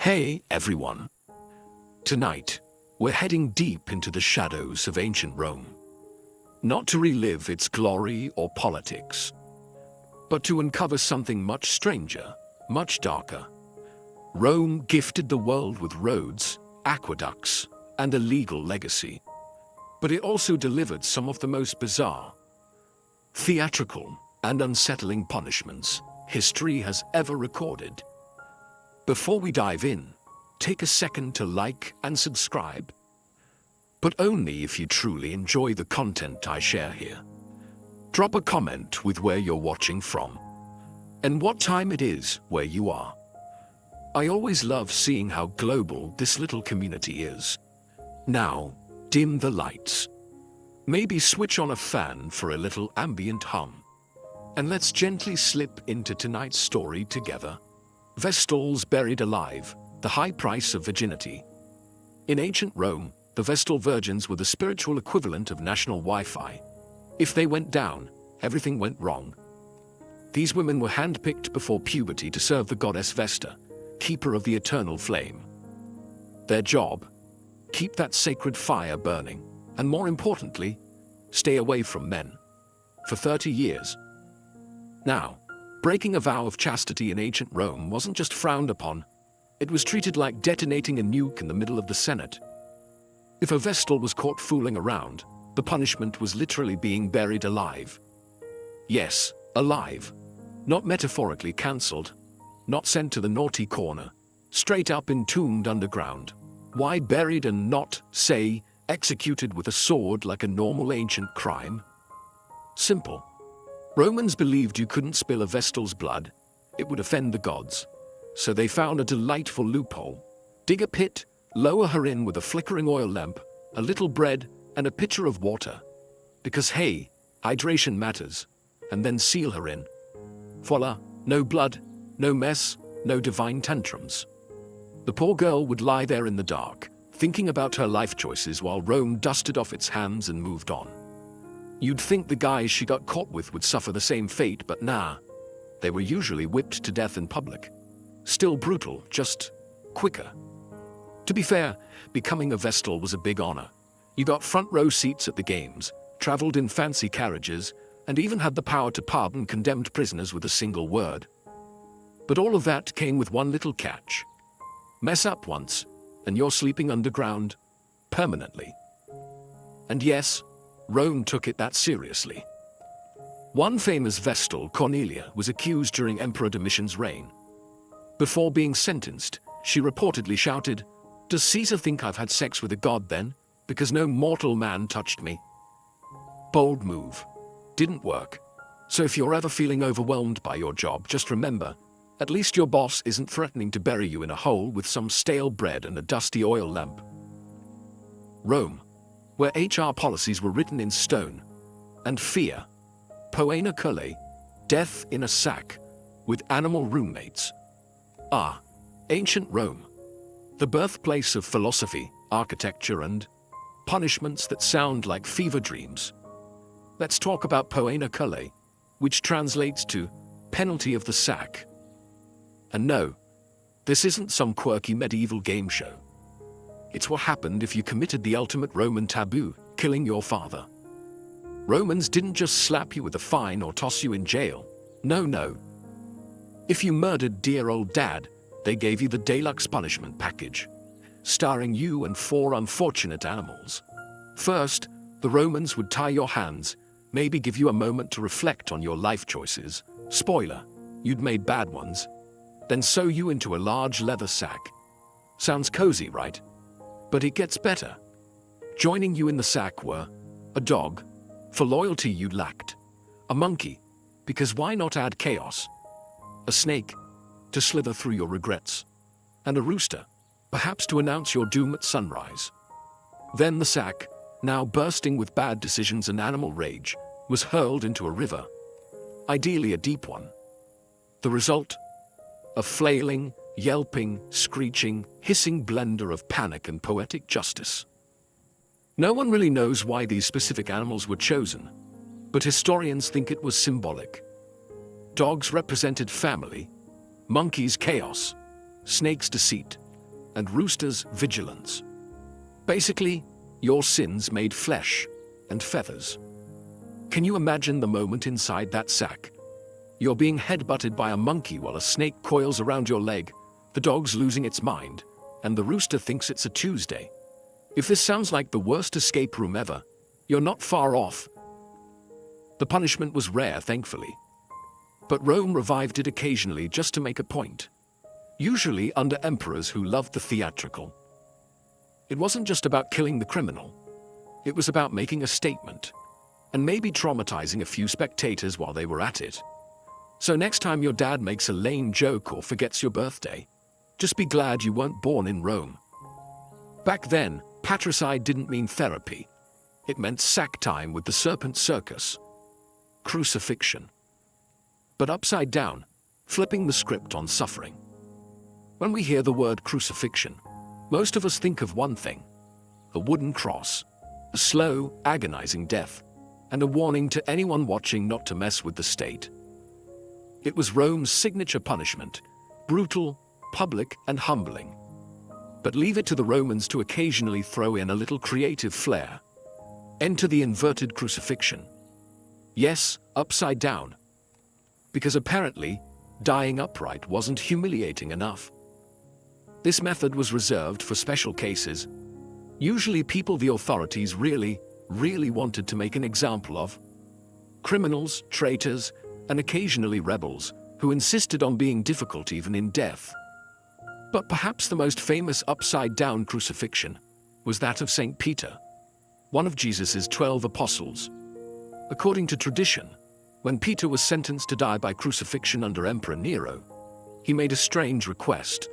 Hey everyone! Tonight, we're heading deep into the shadows of ancient Rome. Not to relive its glory or politics, but to uncover something much stranger, much darker. Rome gifted the world with roads, aqueducts, and a legal legacy. But it also delivered some of the most bizarre, theatrical, and unsettling punishments history has ever recorded. Before we dive in, take a second to like and subscribe. But only if you truly enjoy the content I share here. Drop a comment with where you're watching from and what time it is where you are. I always love seeing how global this little community is. Now, dim the lights. Maybe switch on a fan for a little ambient hum. And let's gently slip into tonight's story together. Vestals buried alive, the high price of virginity. In ancient Rome, the Vestal virgins were the spiritual equivalent of national Wi-Fi. If they went down, everything went wrong. These women were handpicked before puberty to serve the goddess Vesta, keeper of the eternal flame. Their job? Keep that sacred fire burning, and more importantly, stay away from men. For 30 years. Now, breaking a vow of chastity in ancient Rome wasn't just frowned upon, it was treated like detonating a nuke in the middle of the Senate. If a Vestal was caught fooling around, the punishment was literally being buried alive. Yes, alive. Not metaphorically cancelled, not sent to the naughty corner, straight up entombed underground. Why buried and not, say, executed with a sword like a normal ancient crime? Simple. Romans believed you couldn't spill a Vestal's blood, it would offend the gods. So they found a delightful loophole. Dig a pit, lower her in with a flickering oil lamp, a little bread, and a pitcher of water. Because hey, hydration matters. And then seal her in. Voila, no blood, no mess, no divine tantrums. The poor girl would lie there in the dark, thinking about her life choices while Rome dusted off its hands and moved on. You'd think the guys she got caught with would suffer the same fate, but nah. They were usually whipped to death in public. Still brutal, just quicker. To be fair, becoming a Vestal was a big honor. You got front row seats at the games, traveled in fancy carriages, and even had the power to pardon condemned prisoners with a single word. But all of that came with one little catch. Mess up once, and you're sleeping underground, permanently. And yes, Rome took it that seriously. One famous Vestal, Cornelia, was accused during Emperor Domitian's reign. Before being sentenced, she reportedly shouted, "Does Caesar think I've had sex with a god then? Because no mortal man touched me." Bold move. Didn't work. So if you're ever feeling overwhelmed by your job, just remember, at least your boss isn't threatening to bury you in a hole with some stale bread and a dusty oil lamp. Rome, where HR policies were written in stone, and fear, poena culae, death in a sack, with animal roommates. Ah, ancient Rome, the birthplace of philosophy, architecture, and punishments that sound like fever dreams. Let's talk about poena culae, which translates to penalty of the sack. And no, this isn't some quirky medieval game show. It's what happened if you committed the ultimate Roman taboo, killing your father. Romans didn't just slap you with a fine or toss you in jail. No. If you murdered dear old dad, they gave you the deluxe punishment package, starring you and 4 unfortunate animals. First, the Romans would tie your hands, maybe give you a moment to reflect on your life choices. Spoiler, you'd made bad ones. Then sew you into a large leather sack. Sounds cozy, right? But it gets better. Joining you in the sack were a dog, for loyalty you lacked, a monkey, because why not add chaos, a snake, to slither through your regrets, and a rooster, perhaps to announce your doom at sunrise. Then the sack, now bursting with bad decisions and animal rage, was hurled into a river, ideally a deep one. The result? A flailing, yelping, screeching, hissing blender of panic and poetic justice. No one really knows why these specific animals were chosen, but historians think it was symbolic. Dogs represented family, monkeys chaos, snakes deceit, and roosters' vigilance. Basically, your sins made flesh and feathers. Can you imagine the moment inside that sack? You're being headbutted by a monkey while a snake coils around your leg, the dog's losing its mind, and the rooster thinks it's a Tuesday. If this sounds like the worst escape room ever, you're not far off. The punishment was rare, thankfully. But Rome revived it occasionally just to make a point. Usually under emperors who loved the theatrical. It wasn't just about killing the criminal. It was about making a statement, and maybe traumatizing a few spectators while they were at it. So next time your dad makes a lame joke or forgets your birthday, just be glad you weren't born in Rome. Back then, patricide didn't mean therapy. It meant sack time with the serpent circus. Crucifixion. But upside down, flipping the script on suffering. When we hear the word crucifixion, most of us think of one thing: a wooden cross, a slow, agonizing death, and a warning to anyone watching not to mess with the state. It was Rome's signature punishment, brutal, public, and humbling. But leave it to the Romans to occasionally throw in a little creative flair. Enter the inverted crucifixion. Yes, upside down. Because apparently, dying upright wasn't humiliating enough. This method was reserved for special cases, usually people the authorities really wanted to make an example of. Criminals, traitors, and occasionally rebels who insisted on being difficult even in death. But perhaps the most famous upside-down crucifixion was that of St. Peter, one of Jesus' 12 apostles. According to tradition, when Peter was sentenced to die by crucifixion under Emperor Nero, he made a strange request.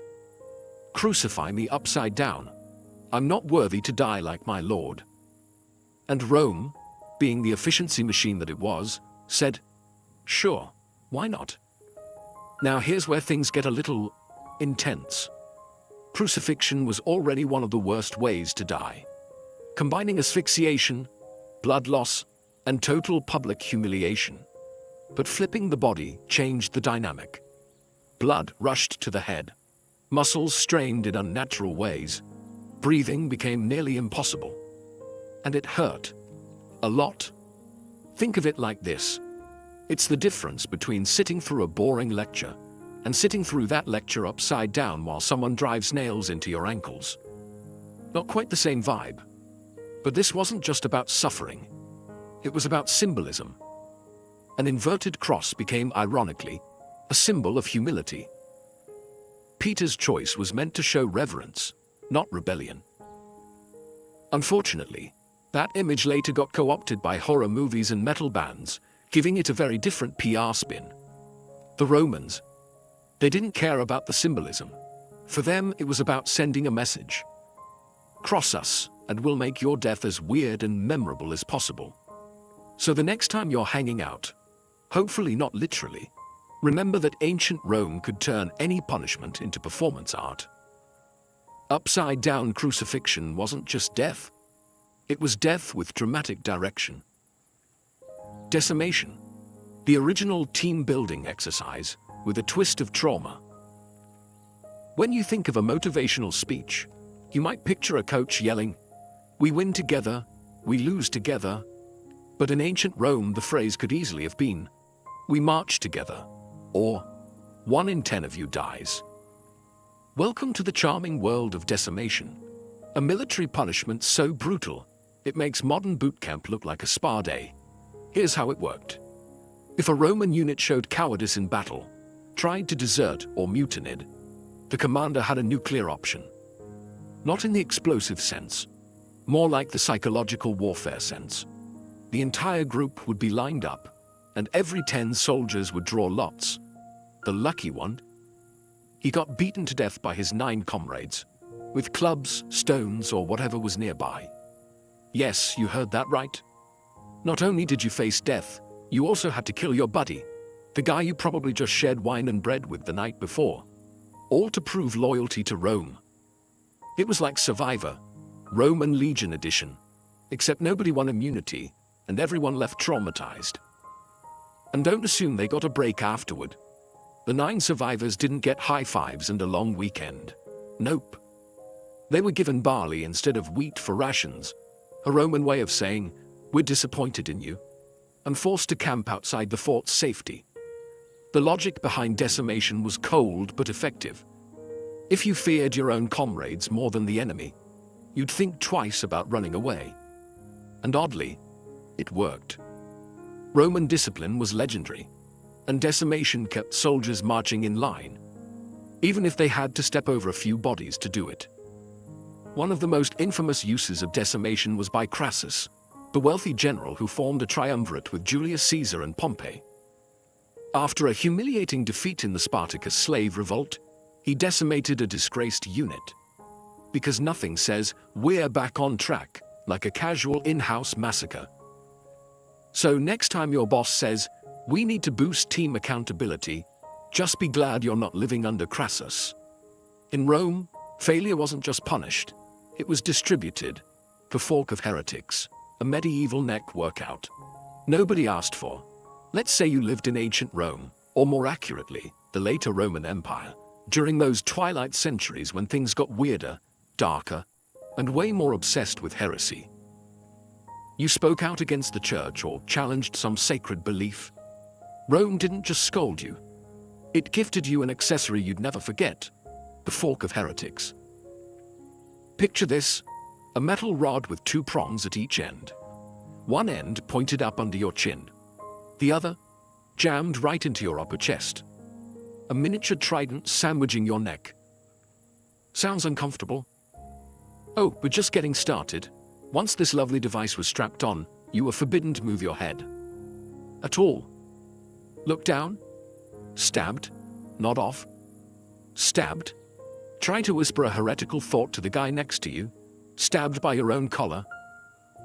"Crucify me upside down. I'm not worthy to die like my Lord." And Rome, being the efficiency machine that it was, said, "Sure, why not?" Now here's where things get a little intense. Crucifixion was already one of the worst ways to die, combining asphyxiation, blood loss, and total public humiliation. But flipping the body changed the dynamic. Blood rushed to the head. Muscles strained in unnatural ways. Breathing became nearly impossible. And it hurt. A lot. Think of it like this. It's the difference between sitting through a boring lecture and sitting through that lecture upside down while someone drives nails into your ankles. Not quite the same vibe. But this wasn't just about suffering. It was about symbolism. An inverted cross became, ironically, a symbol of humility. Peter's choice was meant to show reverence, not rebellion. Unfortunately, that image later got co-opted by horror movies and metal bands, giving it a very different PR spin. The Romans, they didn't care about the symbolism. For them, it was about sending a message. Cross us, and we'll make your death as weird and memorable as possible. So the next time you're hanging out, hopefully not literally, remember that ancient Rome could turn any punishment into performance art. Upside-down crucifixion wasn't just death. It was death with dramatic direction. Decimation, the original team-building exercise with a twist of trauma. When you think of a motivational speech, you might picture a coach yelling, "We win together, we lose together." But in ancient Rome, the phrase could easily have been, "We march together," or "1 in 10 of you dies." Welcome to the charming world of decimation, a military punishment so brutal, it makes modern boot camp look like a spa day. Here's how it worked. If a Roman unit showed cowardice in battle, tried to desert or mutinied, the commander had a nuclear option. Not in the explosive sense, more like the psychological warfare sense. The entire group would be lined up, and every 10 soldiers would draw lots. The lucky one, he got beaten to death by his 9 comrades, with clubs, stones, or whatever was nearby. Yes, you heard that right. Not only did you face death, you also had to kill your buddy, the guy you probably just shared wine and bread with the night before, all to prove loyalty to Rome. It was like Survivor, Roman Legion edition, except nobody won immunity, and everyone left traumatized. And don't assume they got a break afterward. The 9 survivors didn't get high fives and a long weekend. Nope. They were given barley instead of wheat for rations, a Roman way of saying, "We're disappointed in you," and forced to camp outside the fort's safety. The logic behind decimation was cold but effective. If you feared your own comrades more than the enemy, you'd think twice about running away. And oddly, it worked. Roman discipline was legendary, and decimation kept soldiers marching in line, even if they had to step over a few bodies to do it. One of the most infamous uses of decimation was by Crassus, the wealthy general who formed a triumvirate with Julius Caesar and Pompey. After a humiliating defeat in the Spartacus slave revolt, he decimated a disgraced unit. Because nothing says, "We're back on track," like a casual in-house massacre. So next time your boss says, "We need to boost team accountability," just be glad you're not living under Crassus. In Rome, failure wasn't just punished, it was distributed. The fork of heretics, a medieval neck workout. Nobody asked for. Let's say you lived in ancient Rome, or more accurately, the later Roman Empire, during those twilight centuries when things got weirder, darker, and way more obsessed with heresy. You spoke out against the church or challenged some sacred belief. Rome didn't just scold you. It gifted you an accessory you'd never forget, the fork of heretics. Picture this, a metal rod with two prongs at each end. One end pointed up under your chin, the other jammed right into your upper chest. A miniature trident sandwiching your neck. Sounds uncomfortable? Oh, we're just getting started. Once this lovely device was strapped on, you were forbidden to move your head at all. Look down. Stabbed. Nod off. Stabbed. Try to whisper a heretical thought to the guy next to you. Stabbed by your own collar.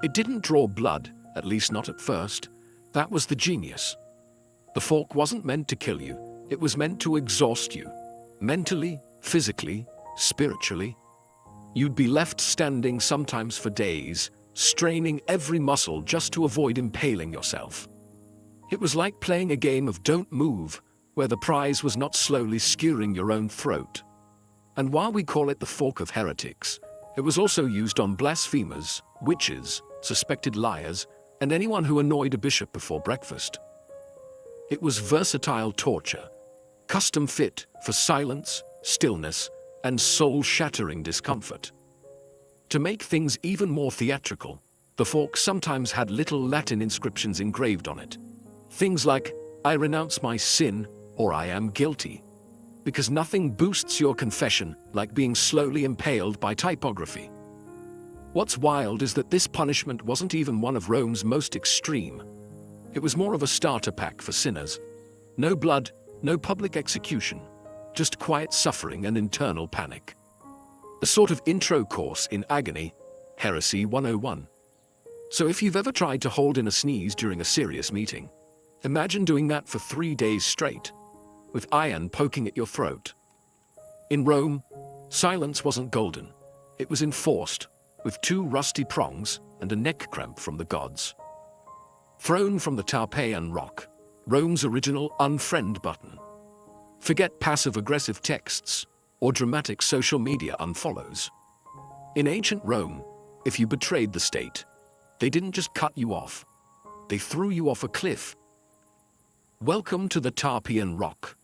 It didn't draw blood, at least not at first. That was the genius. The fork wasn't meant to kill you. It was meant to exhaust you. Mentally, physically, spiritually. You'd be left standing sometimes for days, straining every muscle just to avoid impaling yourself. It was like playing a game of don't move, where the prize was not slowly skewering your own throat. And while we call it the fork of heretics, it was also used on blasphemers, witches, suspected liars, and anyone who annoyed a bishop before breakfast. It was versatile torture, custom fit for silence, stillness, and soul-shattering discomfort. To make things even more theatrical, the fork sometimes had little Latin inscriptions engraved on it. Things like, "I renounce my sin," or "I am guilty." Because nothing boosts your confession like being slowly impaled by typography. What's wild is that this punishment wasn't even one of Rome's most extreme. It was more of a starter pack for sinners. No blood, no public execution. Just quiet suffering and internal panic. A sort of intro course in agony, Heresy 101. So if you've ever tried to hold in a sneeze during a serious meeting, imagine doing that for 3 days straight, with iron poking at your throat. In Rome, silence wasn't golden. It was enforced, with 2 rusty prongs and a neck cramp from the gods. Thrown from the Tarpeian Rock, Rome's original unfriend button. Forget passive-aggressive texts or dramatic social media unfollows. In ancient Rome, if you betrayed the state, they didn't just cut you off. They threw you off a cliff. Welcome to the Tarpeian Rock.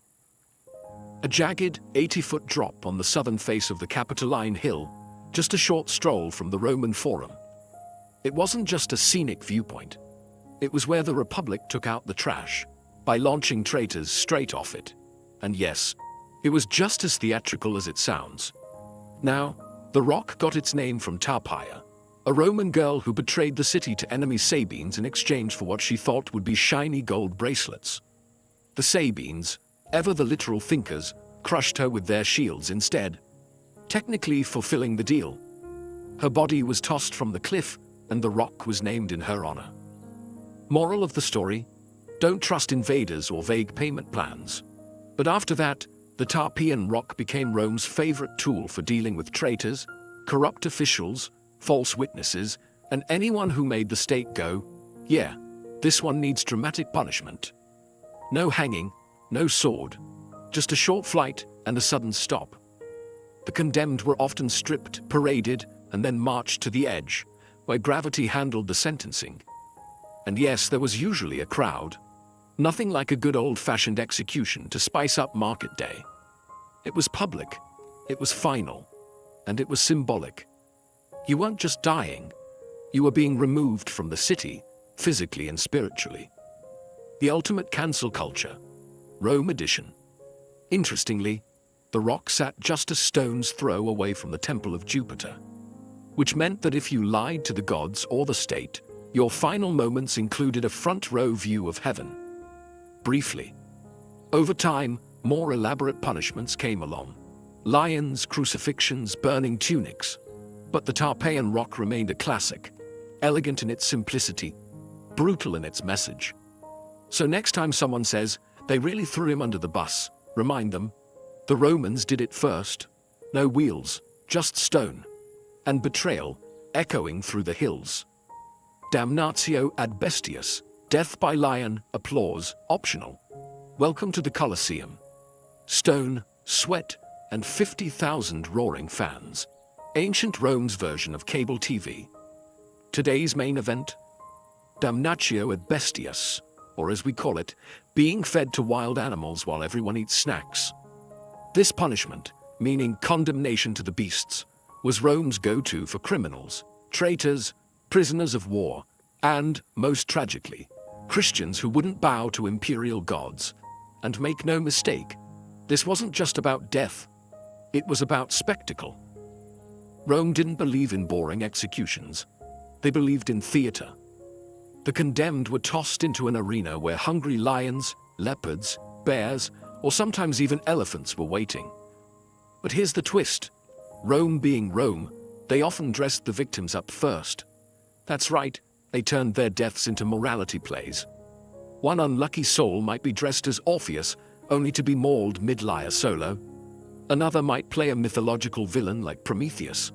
A jagged, 80-foot drop on the southern face of the Capitoline Hill, just a short stroll from the Roman Forum. It wasn't just a scenic viewpoint. It was where the Republic took out the trash, by launching traitors straight off it. And yes, it was just as theatrical as it sounds. Now, the rock got its name from Tarpeia, a Roman girl who betrayed the city to enemy Sabines in exchange for what she thought would be shiny gold bracelets. The Sabines, ever the literal thinkers, crushed her with their shields instead, technically fulfilling the deal. Her body was tossed from the cliff, and the rock was named in her honor. Moral of the story: don't trust invaders or vague payment plans. But after that, the Tarpeian Rock became Rome's favorite tool for dealing with traitors, corrupt officials, false witnesses, and anyone who made the state go, "Yeah, this one needs dramatic punishment." No hanging, no sword, just a short flight and a sudden stop. The condemned were often stripped, paraded, and then marched to the edge, where gravity handled the sentencing. And yes, there was usually a crowd. Nothing like a good old-fashioned execution to spice up market day. It was public, it was final, and it was symbolic. You weren't just dying, you were being removed from the city, physically and spiritually. The ultimate cancel culture, Rome edition. Interestingly, the rock sat just a stone's throw away from the temple of Jupiter, which meant that if you lied to the gods or the state, your final moments included a front-row view of heaven. Briefly. Over time, more elaborate punishments came along. Lions, crucifixions, burning tunics. But the Tarpeian rock remained a classic, elegant in its simplicity, brutal in its message. So next time someone says, they really threw him under the bus, remind them, the Romans did it first. No wheels, just stone. And betrayal, echoing through the hills. Damnatio ad bestias, death by lion, applause, optional. Welcome to the Colosseum. Stone, sweat, and 50,000 roaring fans. Ancient Rome's version of cable TV. Today's main event? Damnatio ad bestias, or as we call it, being fed to wild animals while everyone eats snacks. This punishment, meaning condemnation to the beasts, was Rome's go-to for criminals, traitors, prisoners of war, and, most tragically, Christians who wouldn't bow to imperial gods. And make no mistake, this wasn't just about death, it was about spectacle. Rome didn't believe in boring executions. They believed in theater. The condemned were tossed into an arena where hungry lions, leopards, bears, or sometimes even elephants were waiting. But here's the twist. Rome being Rome, they often dressed the victims up first. That's right, they turned their deaths into morality plays. One unlucky soul might be dressed as Orpheus, only to be mauled mid-lyre solo. Another might play a mythological villain like Prometheus,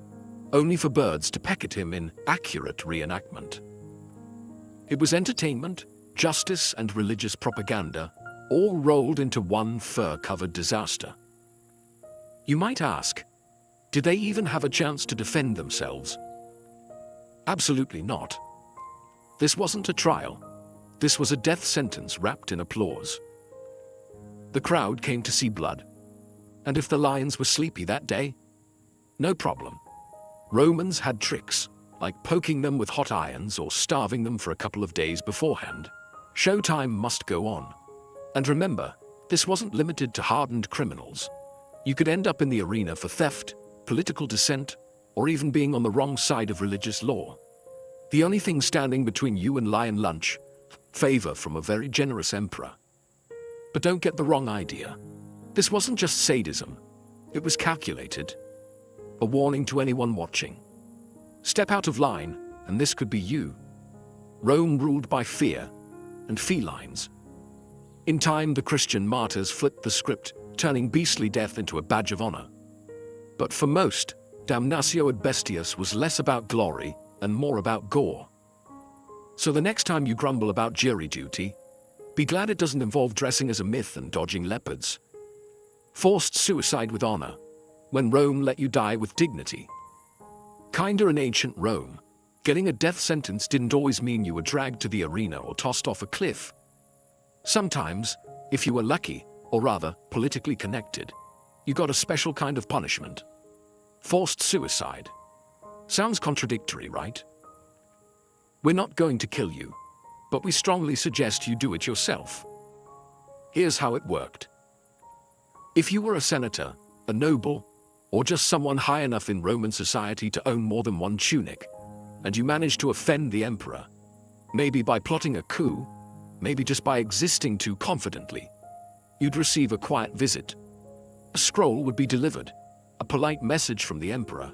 only for birds to peck at him in accurate reenactment. It was entertainment, justice, and religious propaganda, all rolled into one fur-covered disaster. You might ask, did they even have a chance to defend themselves? Absolutely not. This wasn't a trial. This was a death sentence wrapped in applause. The crowd came to see blood. And if the lions were sleepy that day, no problem. Romans had tricks, like poking them with hot irons or starving them for a couple of days beforehand. Showtime must go on. And remember, this wasn't limited to hardened criminals. You could end up in the arena for theft, political dissent, or even being on the wrong side of religious law. The only thing standing between you and lion lunch, favor from a very generous emperor. But don't get the wrong idea. This wasn't just sadism. It was calculated. A warning to anyone watching. Step out of line, and this could be you. Rome ruled by fear and felines. In time, the Christian martyrs flipped the script, turning beastly death into a badge of honor. But for most, damnatio ad bestias was less about glory and more about gore. So the next time you grumble about jury duty, be glad it doesn't involve dressing as a myth and dodging leopards. Forced suicide with honor, when Rome let you die with dignity. Kinda in ancient Rome, getting a death sentence didn't always mean you were dragged to the arena or tossed off a cliff. Sometimes, if you were lucky, or rather, politically connected, you got a special kind of punishment. Forced suicide. Sounds contradictory, right? We're not going to kill you, but we strongly suggest you do it yourself. Here's how it worked. If you were a senator, a noble, or just someone high enough in Roman society to own more than one tunic, and you managed to offend the emperor, maybe by plotting a coup, maybe just by existing too confidently, you'd receive a quiet visit. A scroll would be delivered, a polite message from the emperor,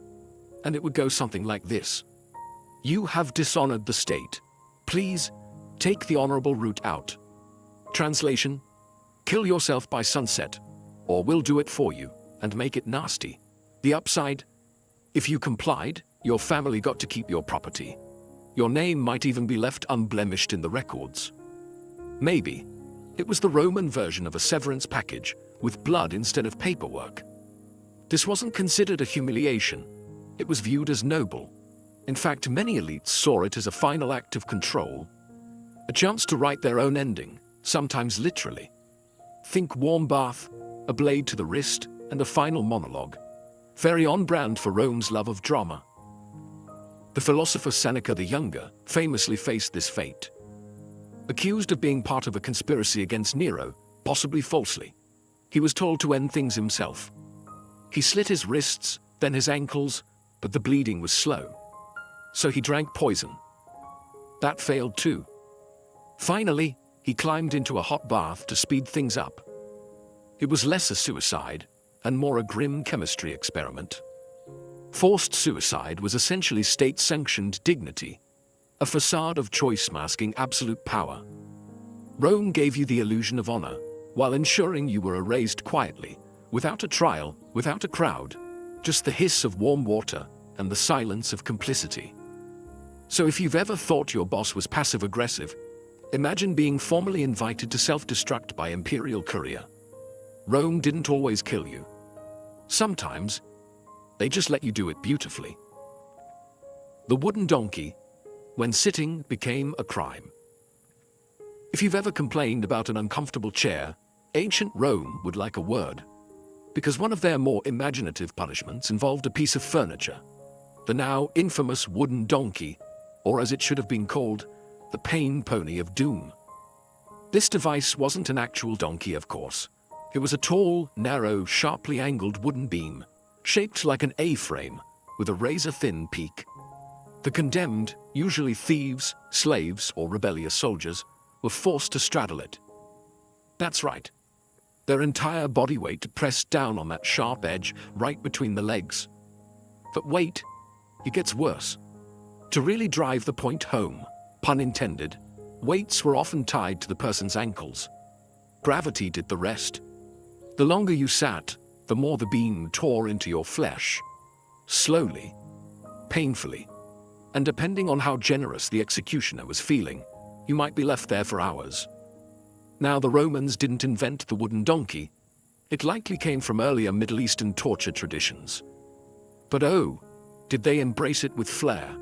and it would go something like this. You have dishonored the state. Please, take the honorable route out. Translation: kill yourself by sunset, or we'll do it for you, and make it nasty. The upside? If you complied, your family got to keep your property. Your name might even be left unblemished in the records. Maybe. It was the Roman version of a severance package, with blood instead of paperwork. This wasn't considered a humiliation. It was viewed as noble. In fact, many elites saw it as a final act of control, a chance to write their own ending, sometimes literally. Think warm bath, a blade to the wrist, and a final monologue. Very on brand for Rome's love of drama. The philosopher Seneca the Younger famously faced this fate. Accused of being part of a conspiracy against Nero, possibly falsely, he was told to end things himself. He slit his wrists, then his ankles, but the bleeding was slow. So he drank poison. That failed too. Finally, he climbed into a hot bath to speed things up. It was less a suicide and more a grim chemistry experiment. Forced suicide was essentially state-sanctioned dignity, a facade of choice masking absolute power. Rome gave you the illusion of honor, while ensuring you were erased quietly, without a trial, without a crowd, just the hiss of warm water and the silence of complicity. So if you've ever thought your boss was passive-aggressive, imagine being formally invited to self-destruct by imperial courier. Rome didn't always kill you. Sometimes, they just let you do it beautifully. The wooden donkey, when sitting, became a crime. If you've ever complained about an uncomfortable chair, ancient Rome would like a word. Because one of their more imaginative punishments involved a piece of furniture. The now infamous wooden donkey, or as it should have been called, the pain pony of doom. This device wasn't an actual donkey, of course. It was a tall, narrow, sharply angled wooden beam, shaped like an A-frame, with a razor-thin peak. The condemned, usually thieves, slaves, or rebellious soldiers, were forced to straddle it. That's right. Their entire body weight pressed down on that sharp edge right between the legs. But wait, it gets worse. To really drive the point home, pun intended, weights were often tied to the person's ankles. Gravity did the rest. The longer you sat, the more the beam tore into your flesh. Slowly, painfully, and depending on how generous the executioner was feeling, you might be left there for hours. Now, the Romans didn't invent the wooden donkey. It likely came from earlier Middle Eastern torture traditions. But oh, did they embrace it with flair?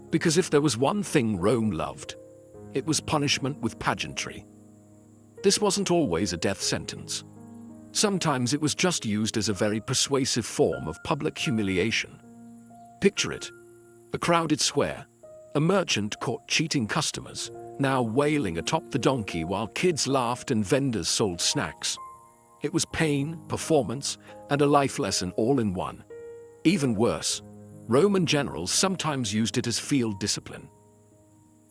Because if there was one thing Rome loved, it was punishment with pageantry. This wasn't always a death sentence. Sometimes it was just used as a very persuasive form of public humiliation. Picture it. A crowded square. A merchant caught cheating customers, now wailing atop the donkey while kids laughed and vendors sold snacks. It was pain, performance, and a life lesson all in one. Even worse, Roman generals sometimes used it as field discipline.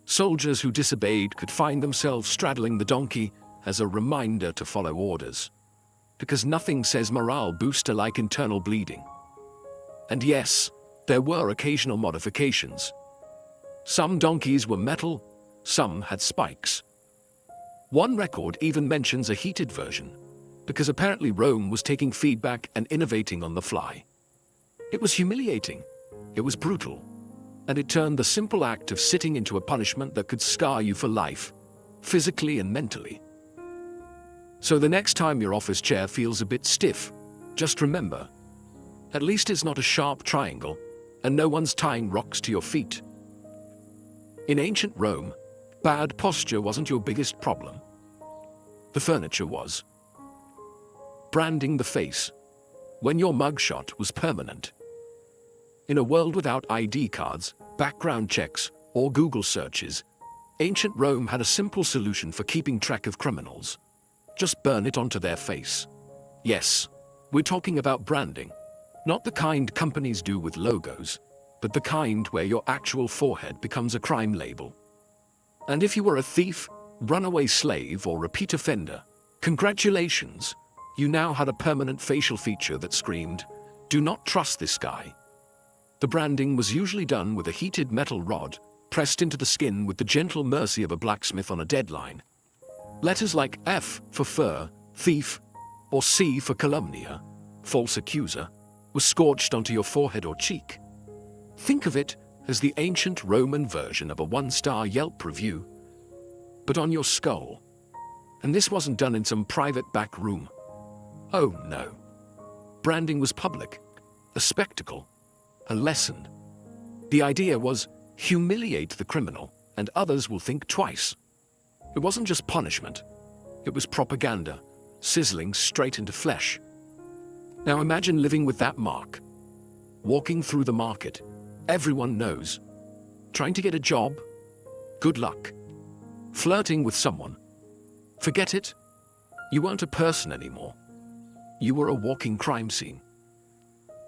Soldiers who disobeyed could find themselves straddling the donkey as a reminder to follow orders. Because nothing says morale booster like internal bleeding. And yes, there were occasional modifications. Some donkeys were metal, some had spikes. One record even mentions a heated version, because apparently Rome was taking feedback and innovating on the fly. It was humiliating, it was brutal, and it turned the simple act of sitting into a punishment that could scar you for life, physically and mentally. So the next time your office chair feels a bit stiff, just remember, at least it's not a sharp triangle, and no one's tying rocks to your feet. In ancient Rome, bad posture wasn't your biggest problem. The furniture was. Branding the face, when your mugshot was permanent. In a world without ID cards, background checks, or Google searches, ancient Rome had a simple solution for keeping track of criminals. Just burn it onto their face. Yes, we're talking about branding. Not the kind companies do with logos, but the kind where your actual forehead becomes a crime label. And if you were a thief, runaway slave, or repeat offender, congratulations, you now had a permanent facial feature that screamed, "Do not trust this guy." The branding was usually done with a heated metal rod, pressed into the skin with the gentle mercy of a blacksmith on a deadline. Letters like F for fur, thief, or C for calumnia, false accuser, were scorched onto your forehead or cheek. Think of it as the ancient Roman version of a one-star Yelp review, but on your skull. And this wasn't done in some private back room. Oh no. Branding was public, a spectacle, a lesson. The idea was humiliate the criminal and others will think twice. It wasn't just punishment, it was propaganda, sizzling straight into flesh. Now imagine living with that mark. Walking through the market, everyone knows. Trying to get a job, good luck. Flirting with someone, forget it. You weren't a person anymore. You were a walking crime scene.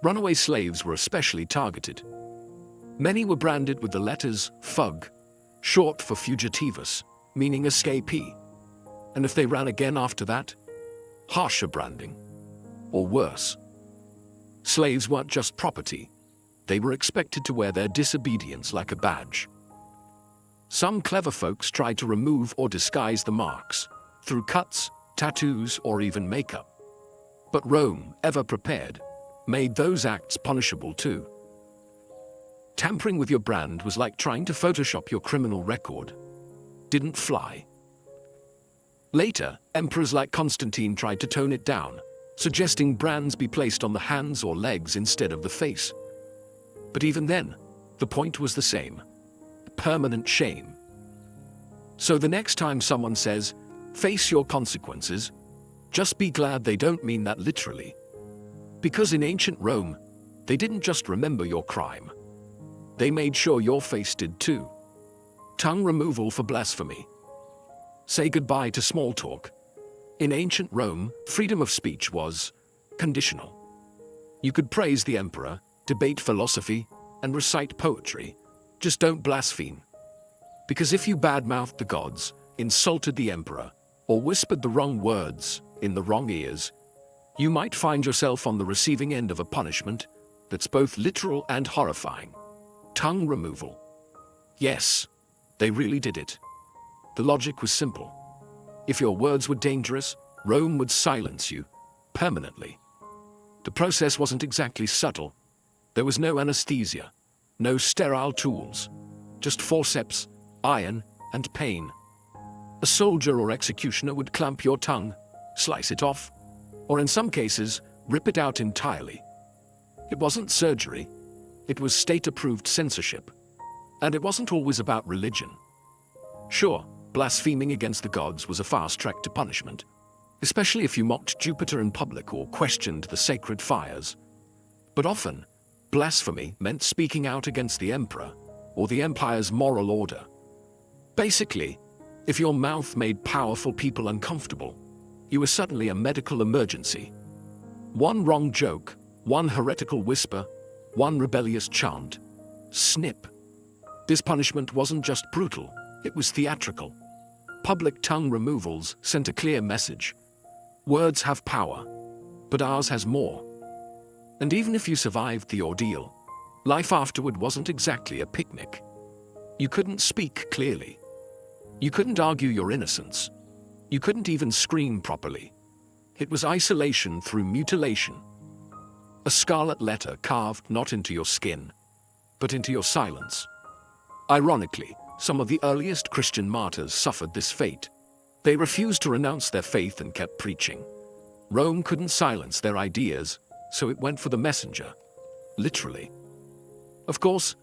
Runaway slaves were especially targeted. Many were branded with the letters FUG, short for fugitivus, meaning escapee. And if they ran again after that, harsher branding. Or worse. Slaves weren't just property. They were expected to wear their disobedience like a badge. Some clever folks tried to remove or disguise the marks, through cuts, tattoos, or even makeup. But Rome, ever prepared, made those acts punishable too. Tampering with your brand was like trying to Photoshop your criminal record. Didn't fly. Later, emperors like Constantine tried to tone it down, suggesting brands be placed on the hands or legs instead of the face. But even then, the point was the same: permanent shame. So the next time someone says, "Face your consequences," just be glad they don't mean that literally. Because in ancient Rome, they didn't just remember your crime. They made sure your face did too. Tongue removal for blasphemy. Say goodbye to small talk. In ancient Rome, freedom of speech was conditional. You could praise the emperor, debate philosophy, and recite poetry. Just don't blaspheme. Because if you badmouthed the gods, insulted the emperor, or whispered the wrong words in the wrong ears, you might find yourself on the receiving end of a punishment that's both literal and horrifying. Tongue removal. Yes, they really did it. The logic was simple. If your words were dangerous, Rome would silence you permanently. The process wasn't exactly subtle. There was no anesthesia, no sterile tools, just forceps, iron, and pain. A soldier or executioner would clamp your tongue, slice it off, or in some cases, rip it out entirely. It wasn't surgery. It was state-approved censorship. And it wasn't always about religion. Sure, blaspheming against the gods was a fast track to punishment, especially if you mocked Jupiter in public or questioned the sacred fires. But often, blasphemy meant speaking out against the emperor or the empire's moral order. Basically, if your mouth made powerful people uncomfortable, you were suddenly a medical emergency. One wrong joke, one heretical whisper, one rebellious chant. Snip. This punishment wasn't just brutal, it was theatrical. Public tongue removals sent a clear message. Words have power, but ours has more. And even if you survived the ordeal, life afterward wasn't exactly a picnic. You couldn't speak clearly. You couldn't argue your innocence. You couldn't even scream properly. It was isolation through mutilation. A scarlet letter carved not into your skin, but into your silence. Ironically, some of the earliest Christian martyrs suffered this fate. They refused to renounce their faith and kept preaching. Rome couldn't silence their ideas, so it went for the messenger. Literally. Of course,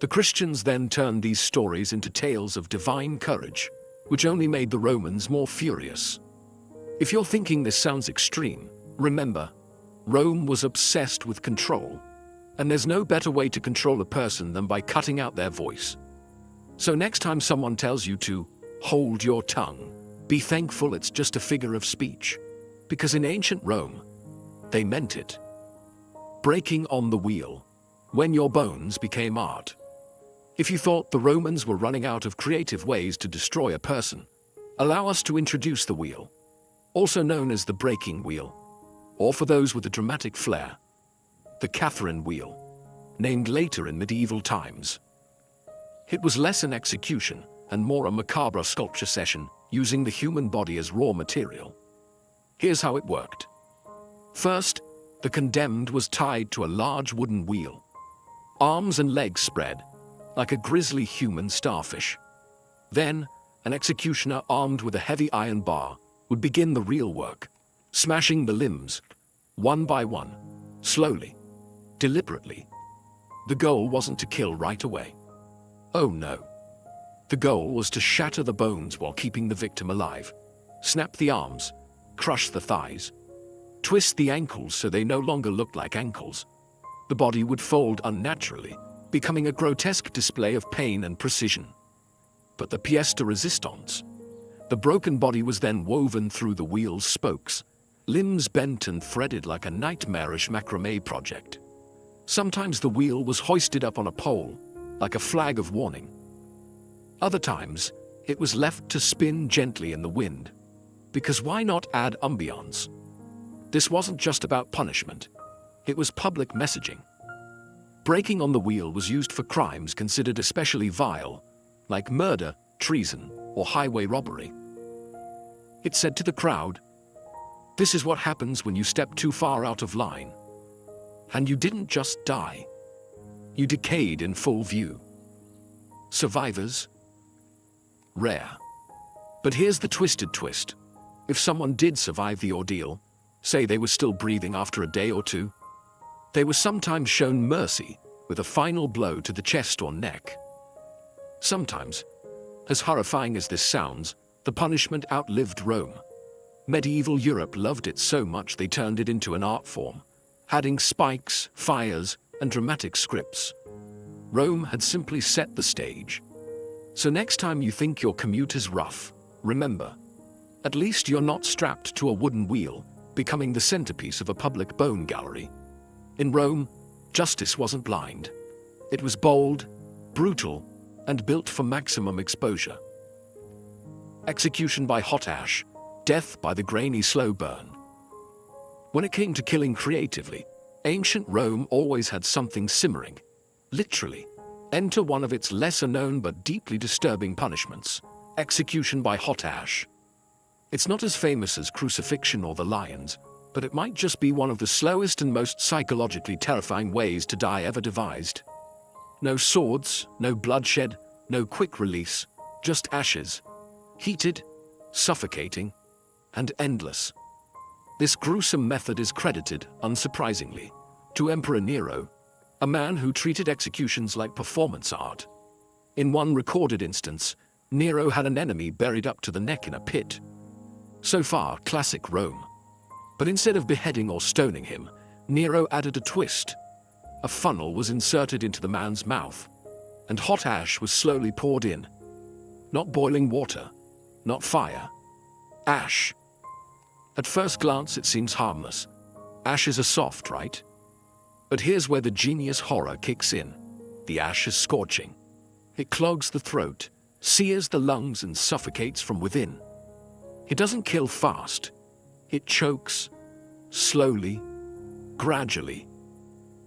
the Christians then turned these stories into tales of divine courage, which only made the Romans more furious. If you're thinking this sounds extreme, remember, Rome was obsessed with control, and there's no better way to control a person than by cutting out their voice. So next time someone tells you to hold your tongue, be thankful it's just a figure of speech. Because in ancient Rome, they meant it. Breaking on the wheel, when your bones became art. If you thought the Romans were running out of creative ways to destroy a person, allow us to introduce the wheel, also known as the breaking wheel, or for those with a dramatic flair, the Catherine wheel, named later in medieval times. It was less an execution and more a macabre sculpture session using the human body as raw material. Here's how it worked. First, the condemned was tied to a large wooden wheel, arms and legs spread, like a grisly human starfish. Then, an executioner armed with a heavy iron bar would begin the real work, smashing the limbs, one by one, slowly, deliberately. The goal wasn't to kill right away. Oh no. The goal was to shatter the bones while keeping the victim alive, snap the arms, crush the thighs, twist the ankles so they no longer looked like ankles. The body would fold unnaturally, becoming a grotesque display of pain and precision. But the pièce de résistance. The broken body was then woven through the wheel's spokes, limbs bent and threaded like a nightmarish macrame project. Sometimes the wheel was hoisted up on a pole, like a flag of warning. Other times, it was left to spin gently in the wind. Because why not add ambiance? This wasn't just about punishment. It was public messaging. Breaking on the wheel was used for crimes considered especially vile, like murder, treason, or highway robbery. It said to the crowd, "This is what happens when you step too far out of line." And you didn't just die. You decayed in full view. Survivors? Rare. But here's the twisted twist. If someone did survive the ordeal, say they were still breathing after a day or two, they were sometimes shown mercy with a final blow to the chest or neck. Sometimes, as horrifying as this sounds, the punishment outlived Rome. Medieval Europe loved it so much they turned it into an art form, adding spikes, fires, and dramatic scripts. Rome had simply set the stage. So next time you think your commute is rough, remember, at least you're not strapped to a wooden wheel, becoming the centerpiece of a public bone gallery. In Rome, justice wasn't blind. It was bold, brutal, and built for maximum exposure. Execution by hot ash, death by the grainy slow burn. When it came to killing creatively, ancient Rome always had something simmering. Literally, enter one of its lesser-known but deeply disturbing punishments, execution by hot ash. It's not as famous as crucifixion or the lions, but it might just be one of the slowest and most psychologically terrifying ways to die ever devised. No swords, no bloodshed, no quick release, just ashes. Heated, suffocating, and endless. This gruesome method is credited, unsurprisingly, to Emperor Nero, a man who treated executions like performance art. In one recorded instance, Nero had an enemy buried up to the neck in a pit. So far, classic Rome. But instead of beheading or stoning him, Nero added a twist. A funnel was inserted into the man's mouth, and hot ash was slowly poured in. Not boiling water, not fire. Ash. At first glance, it seems harmless. Ashes are soft, right? But here's where the genius horror kicks in. The ash is scorching. It clogs the throat, sears the lungs, and suffocates from within. It doesn't kill fast. It chokes, slowly, gradually.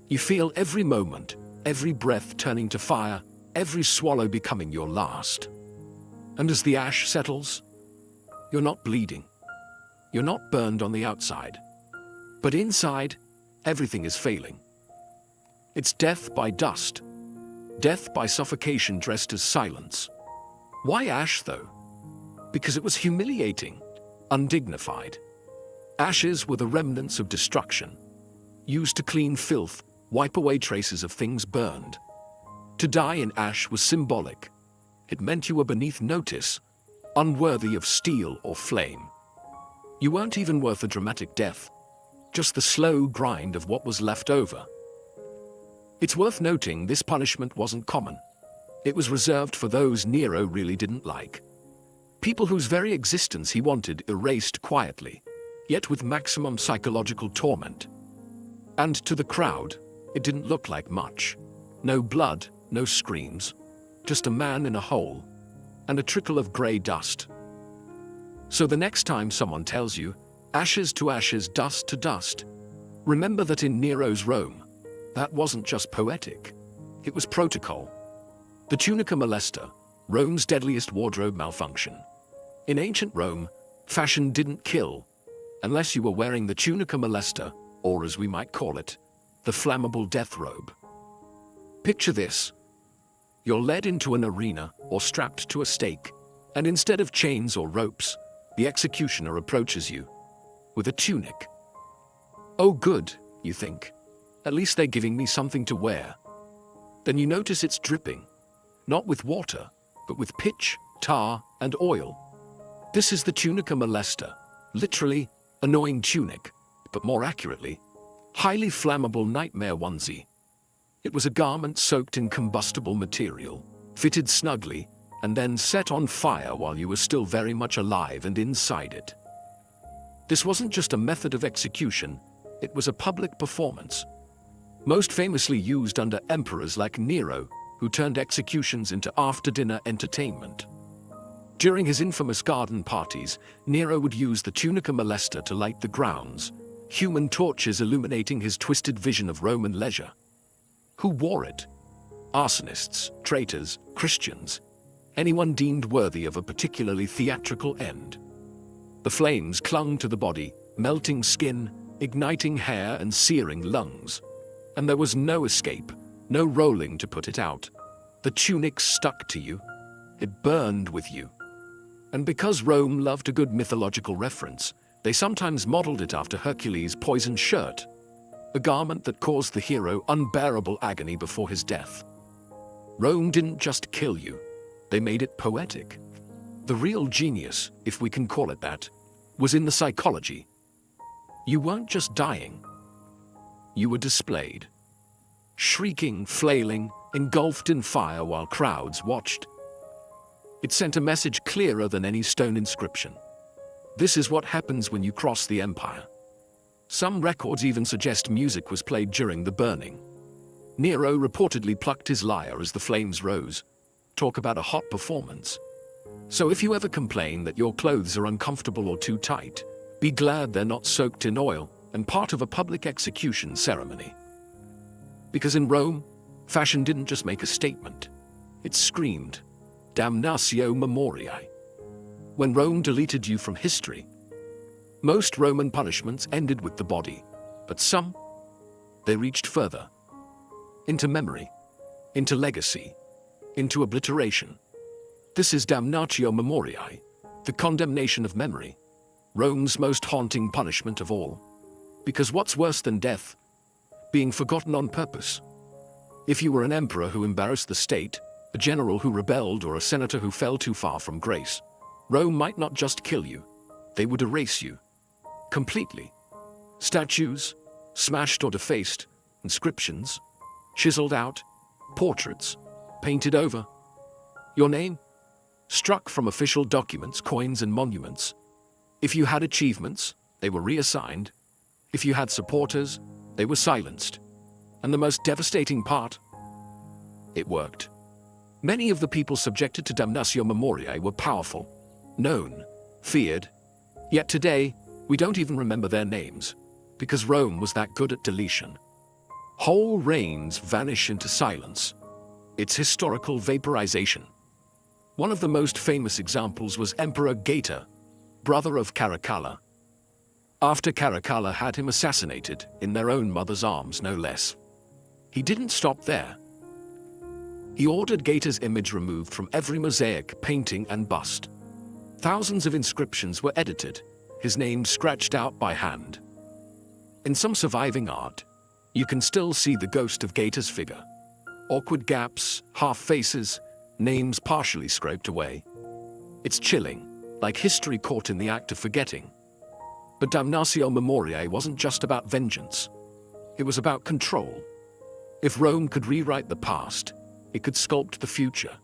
You feel every moment, every breath turning to fire, every swallow becoming your last. And as the ash settles, you're not bleeding. You're not burned on the outside. But inside, everything is failing. It's death by dust. Death by suffocation dressed as silence. Why ash, though? Because it was humiliating, undignified. Ashes were the remnants of destruction, used to clean filth, wipe away traces of things burned. To die in ash was symbolic. It meant you were beneath notice, unworthy of steel or flame. You weren't even worth a dramatic death, just the slow grind of what was left over. It's worth noting this punishment wasn't common. It was reserved for those Nero really didn't like. People whose very existence he wanted erased quietly, yet with maximum psychological torment. And to the crowd, it didn't look like much. No blood, no screams, just a man in a hole, and a trickle of grey dust. So the next time someone tells you, ashes to ashes, dust to dust, remember that in Nero's Rome, that wasn't just poetic. It was protocol. The tunica molesta, Rome's deadliest wardrobe malfunction. In ancient Rome, fashion didn't kill, unless you were wearing the tunica molesta, or as we might call it, the flammable death robe. Picture this. You're led into an arena or strapped to a stake, and instead of chains or ropes, the executioner approaches you with a tunic. Oh good, you think. At least they're giving me something to wear. Then you notice it's dripping, not with water, but with pitch, tar, and oil. This is the tunica molesta, literally annoying tunic, but more accurately, highly flammable nightmare onesie. It was a garment soaked in combustible material, fitted snugly, and then set on fire while you were still very much alive and inside it. This wasn't just a method of execution, it was a public performance. Most famously used under emperors like Nero, who turned executions into after-dinner entertainment. During his infamous garden parties, Nero would use the tunica molesta to light the grounds, human torches illuminating his twisted vision of Roman leisure. Who wore it? Arsonists, traitors, Christians, anyone deemed worthy of a particularly theatrical end. The flames clung to the body, melting skin, igniting hair and searing lungs. And there was no escape, no rolling to put it out. The tunic stuck to you. It burned with you. And because Rome loved a good mythological reference, they sometimes modeled it after Hercules' poisoned shirt, a garment that caused the hero unbearable agony before his death. Rome didn't just kill you, they made it poetic. The real genius, if we can call it that, was in the psychology. You weren't just dying. You were displayed. Shrieking, flailing, engulfed in fire while crowds watched. It sent a message clearer than any stone inscription. This is what happens when you cross the empire. Some records even suggest music was played during the burning. Nero reportedly plucked his lyre as the flames rose. Talk about a hot performance. So if you ever complain that your clothes are uncomfortable or too tight, be glad they're not soaked in oil and part of a public execution ceremony. Because in Rome, fashion didn't just make a statement. It screamed, damnatio memoriae. When Rome deleted you from history, most Roman punishments ended with the body, but some, they reached further. Into memory, into legacy, into obliteration. This is damnatio memoriae, the condemnation of memory, Rome's most haunting punishment of all. Because what's worse than death? Being forgotten on purpose. If you were an emperor who embarrassed the state, a general who rebelled, or a senator who fell too far from grace, Rome might not just kill you, they would erase you. Completely. Statues, smashed or defaced, inscriptions, chiseled out, portraits, painted over. Your name? Struck from official documents, coins, and monuments. If you had achievements, they were reassigned. If you had supporters, they were silenced. And the most devastating part? It worked. Many of the people subjected to damnatio memoriae were powerful, known, feared. Yet today, we don't even remember their names, because Rome was that good at deletion. Whole reigns vanish into silence. It's historical vaporization. One of the most famous examples was Emperor Geta, brother of Caracalla. After Caracalla had him assassinated, in their own mother's arms no less. He didn't stop there. He ordered Geta's image removed from every mosaic, painting, and bust. Thousands of inscriptions were edited, his name scratched out by hand. In some surviving art, you can still see the ghost of Geta's figure. Awkward gaps, half faces, names partially scraped away. It's chilling, like history caught in the act of forgetting. But damnatio memoriae wasn't just about vengeance. It was about control. If Rome could rewrite the past, it could sculpt the future.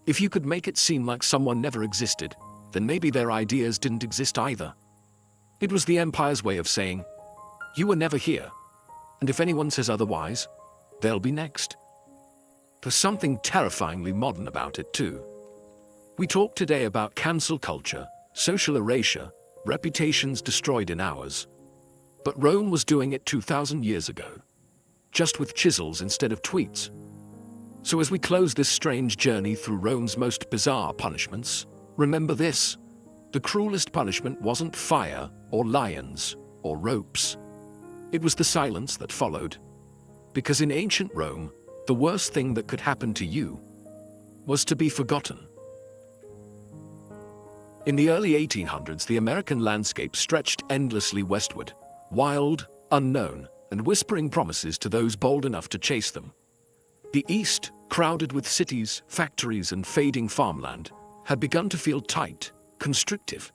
If you could make it seem like someone never existed, then maybe their ideas didn't exist either. It was the empire's way of saying, you were never here, and if anyone says otherwise, they'll be next. There's something terrifyingly modern about it too. We talk today about cancel culture, social erasure, reputations destroyed in hours. But Rome was doing it 2,000 years ago, just with chisels instead of tweets. So as we close this strange journey through Rome's most bizarre punishments, remember this: the cruelest punishment wasn't fire, or lions, or ropes. It was the silence that followed. Because in ancient Rome, the worst thing that could happen to you was to be forgotten. In the early 1800s, the American landscape stretched endlessly westward, wild, unknown, and whispering promises to those bold enough to chase them. The East, crowded with cities, factories, and fading farmland, had begun to feel tight, constrictive.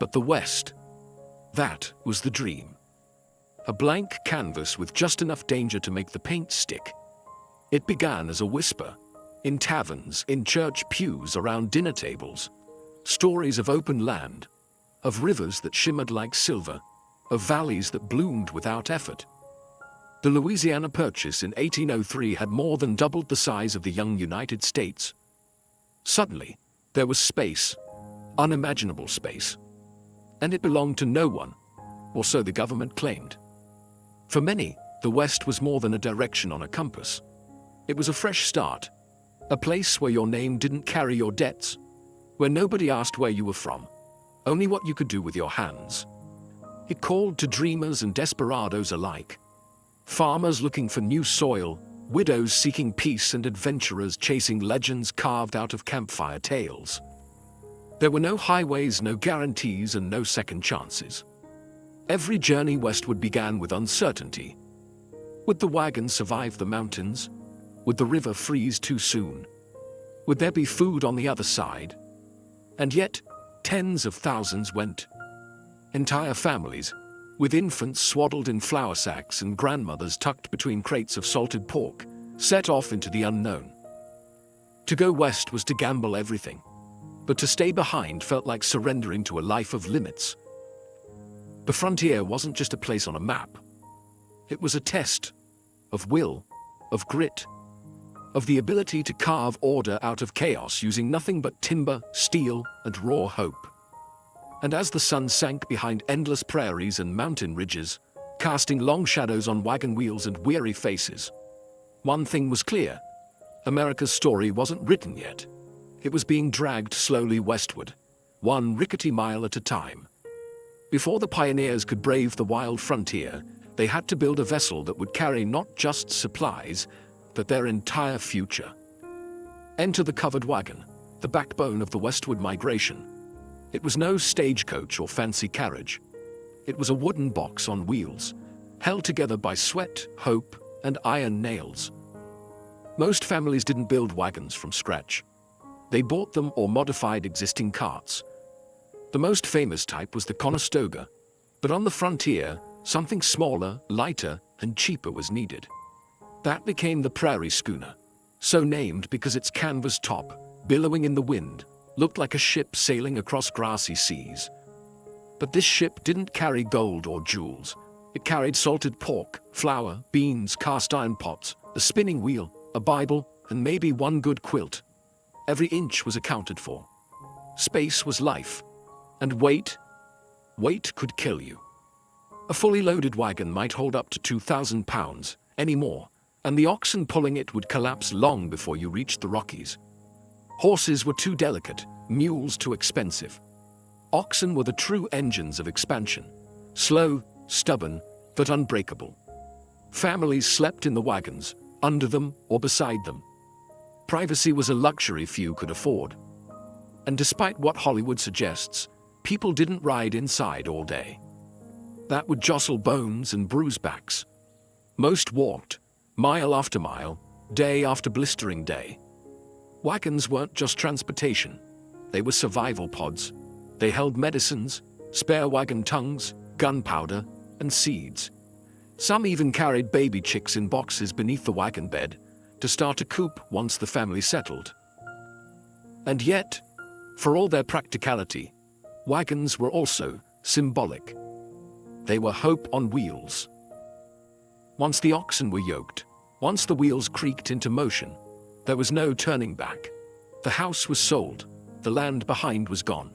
But the West, that was the dream. A blank canvas with just enough danger to make the paint stick. It began as a whisper, in taverns, in church pews, around dinner tables. Stories of open land, of rivers that shimmered like silver, of valleys that bloomed without effort. The Louisiana Purchase in 1803 had more than doubled the size of the young United States. Suddenly, there was space, unimaginable space. And it belonged to no one, or so the government claimed. For many, the West was more than a direction on a compass. It was a fresh start, a place where your name didn't carry your debts, where nobody asked where you were from, only what you could do with your hands. It called to dreamers and desperados alike. Farmers looking for new soil, widows seeking peace, and adventurers chasing legends carved out of campfire tales. There were no highways, no guarantees, and no second chances. Every journey westward began with uncertainty. Would the wagon survive the mountains? Would the river freeze too soon? Would there be food on the other side? And yet, tens of thousands went. Entire families, with infants swaddled in flour sacks and grandmothers tucked between crates of salted pork, set off into the unknown. To go west was to gamble everything, but to stay behind felt like surrendering to a life of limits. The frontier wasn't just a place on a map. It was a test of will, of grit, of the ability to carve order out of chaos using nothing but timber, steel, and raw hope. And as the sun sank behind endless prairies and mountain ridges, casting long shadows on wagon wheels and weary faces, one thing was clear: America's story wasn't written yet. It was being dragged slowly westward, one rickety mile at a time. Before the pioneers could brave the wild frontier, they had to build a vessel that would carry not just supplies, but their entire future. Enter the covered wagon, the backbone of the westward migration. It was no stagecoach or fancy carriage. It was a wooden box on wheels, held together by sweat, hope, and iron nails. Most families didn't build wagons from scratch. They bought them or modified existing carts. The most famous type was the Conestoga, but on the frontier, something smaller, lighter, and cheaper was needed. That became the prairie schooner, so named because its canvas top, billowing in the wind, looked like a ship sailing across grassy seas. But this ship didn't carry gold or jewels. It carried salted pork, flour, beans, cast iron pots, a spinning wheel, a Bible, and maybe one good quilt. Every inch was accounted for. Space was life. And weight could kill you. A fully loaded wagon might hold up to 2,000 pounds, any more, and the oxen pulling it would collapse long before you reached the Rockies. Horses were too delicate, mules too expensive. Oxen were the true engines of expansion, slow, stubborn, but unbreakable. Families slept in the wagons, under them or beside them. Privacy was a luxury few could afford. And despite what Hollywood suggests, people didn't ride inside all day. That would jostle bones and bruise backs. Most walked, mile after mile, day after blistering day. Wagons weren't just transportation. They were survival pods. They held medicines, spare wagon tongues, gunpowder, and seeds. Some even carried baby chicks in boxes beneath the wagon bed to start a coop once the family settled. And yet, for all their practicality, wagons were also symbolic. They were hope on wheels. Once the oxen were yoked, once the wheels creaked into motion, there was no turning back. The house was sold, the land behind was gone.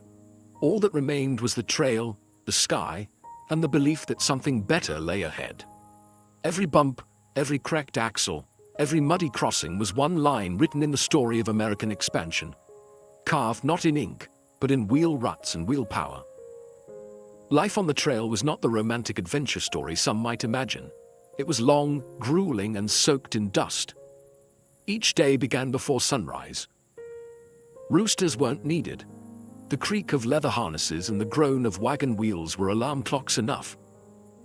All that remained was the trail, the sky, and the belief that something better lay ahead. Every bump, every cracked axle, every muddy crossing was one line written in the story of American expansion, carved not in ink, but in wheel ruts and wheel power. Life on the trail was not the romantic adventure story some might imagine. It was long, grueling, and soaked in dust. Each day began before sunrise. Roosters weren't needed. The creak of leather harnesses and the groan of wagon wheels were alarm clocks enough.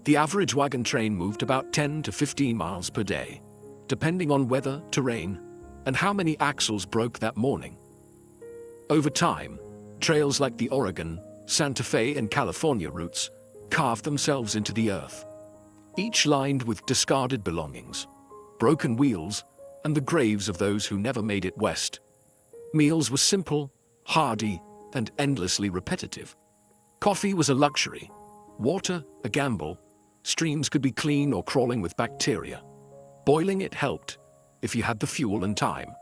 The average wagon train moved about 10 to 15 miles per day, depending on weather, terrain, and how many axles broke that morning. Over time, trails like the Oregon, Santa Fe, and California routes carved themselves into the earth, each lined with discarded belongings, broken wheels, and the graves of those who never made it west. Meals were simple, hearty, and endlessly repetitive. Coffee was a luxury, water a gamble. Streams could be clean or crawling with bacteria. Boiling it helped, if you had the fuel and time.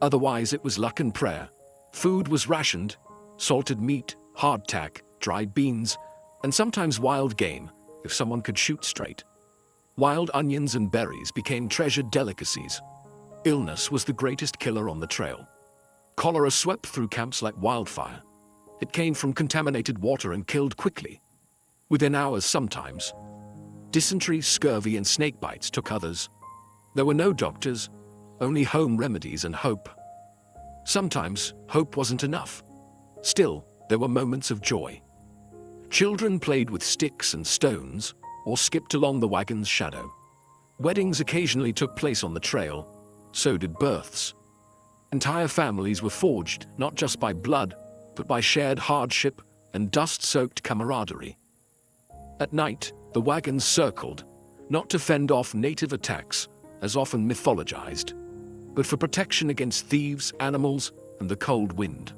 Otherwise, it was luck and prayer. Food was rationed: salted meat, hardtack, dried beans, and sometimes wild game, if someone could shoot straight. Wild onions and berries became treasured delicacies. Illness was the greatest killer on the trail. Cholera swept through camps like wildfire. It came from contaminated water and killed quickly, within hours sometimes. Dysentery, scurvy, and snake bites took others. There were no doctors, only home remedies and hope. Sometimes, hope wasn't enough. Still, there were moments of joy. Children played with sticks and stones, or skipped along the wagon's shadow. Weddings occasionally took place on the trail, so did births. Entire families were forged not just by blood, but by shared hardship and dust-soaked camaraderie. At night, the wagons circled, not to fend off native attacks, as often mythologized, but for protection against thieves, animals, and the cold wind.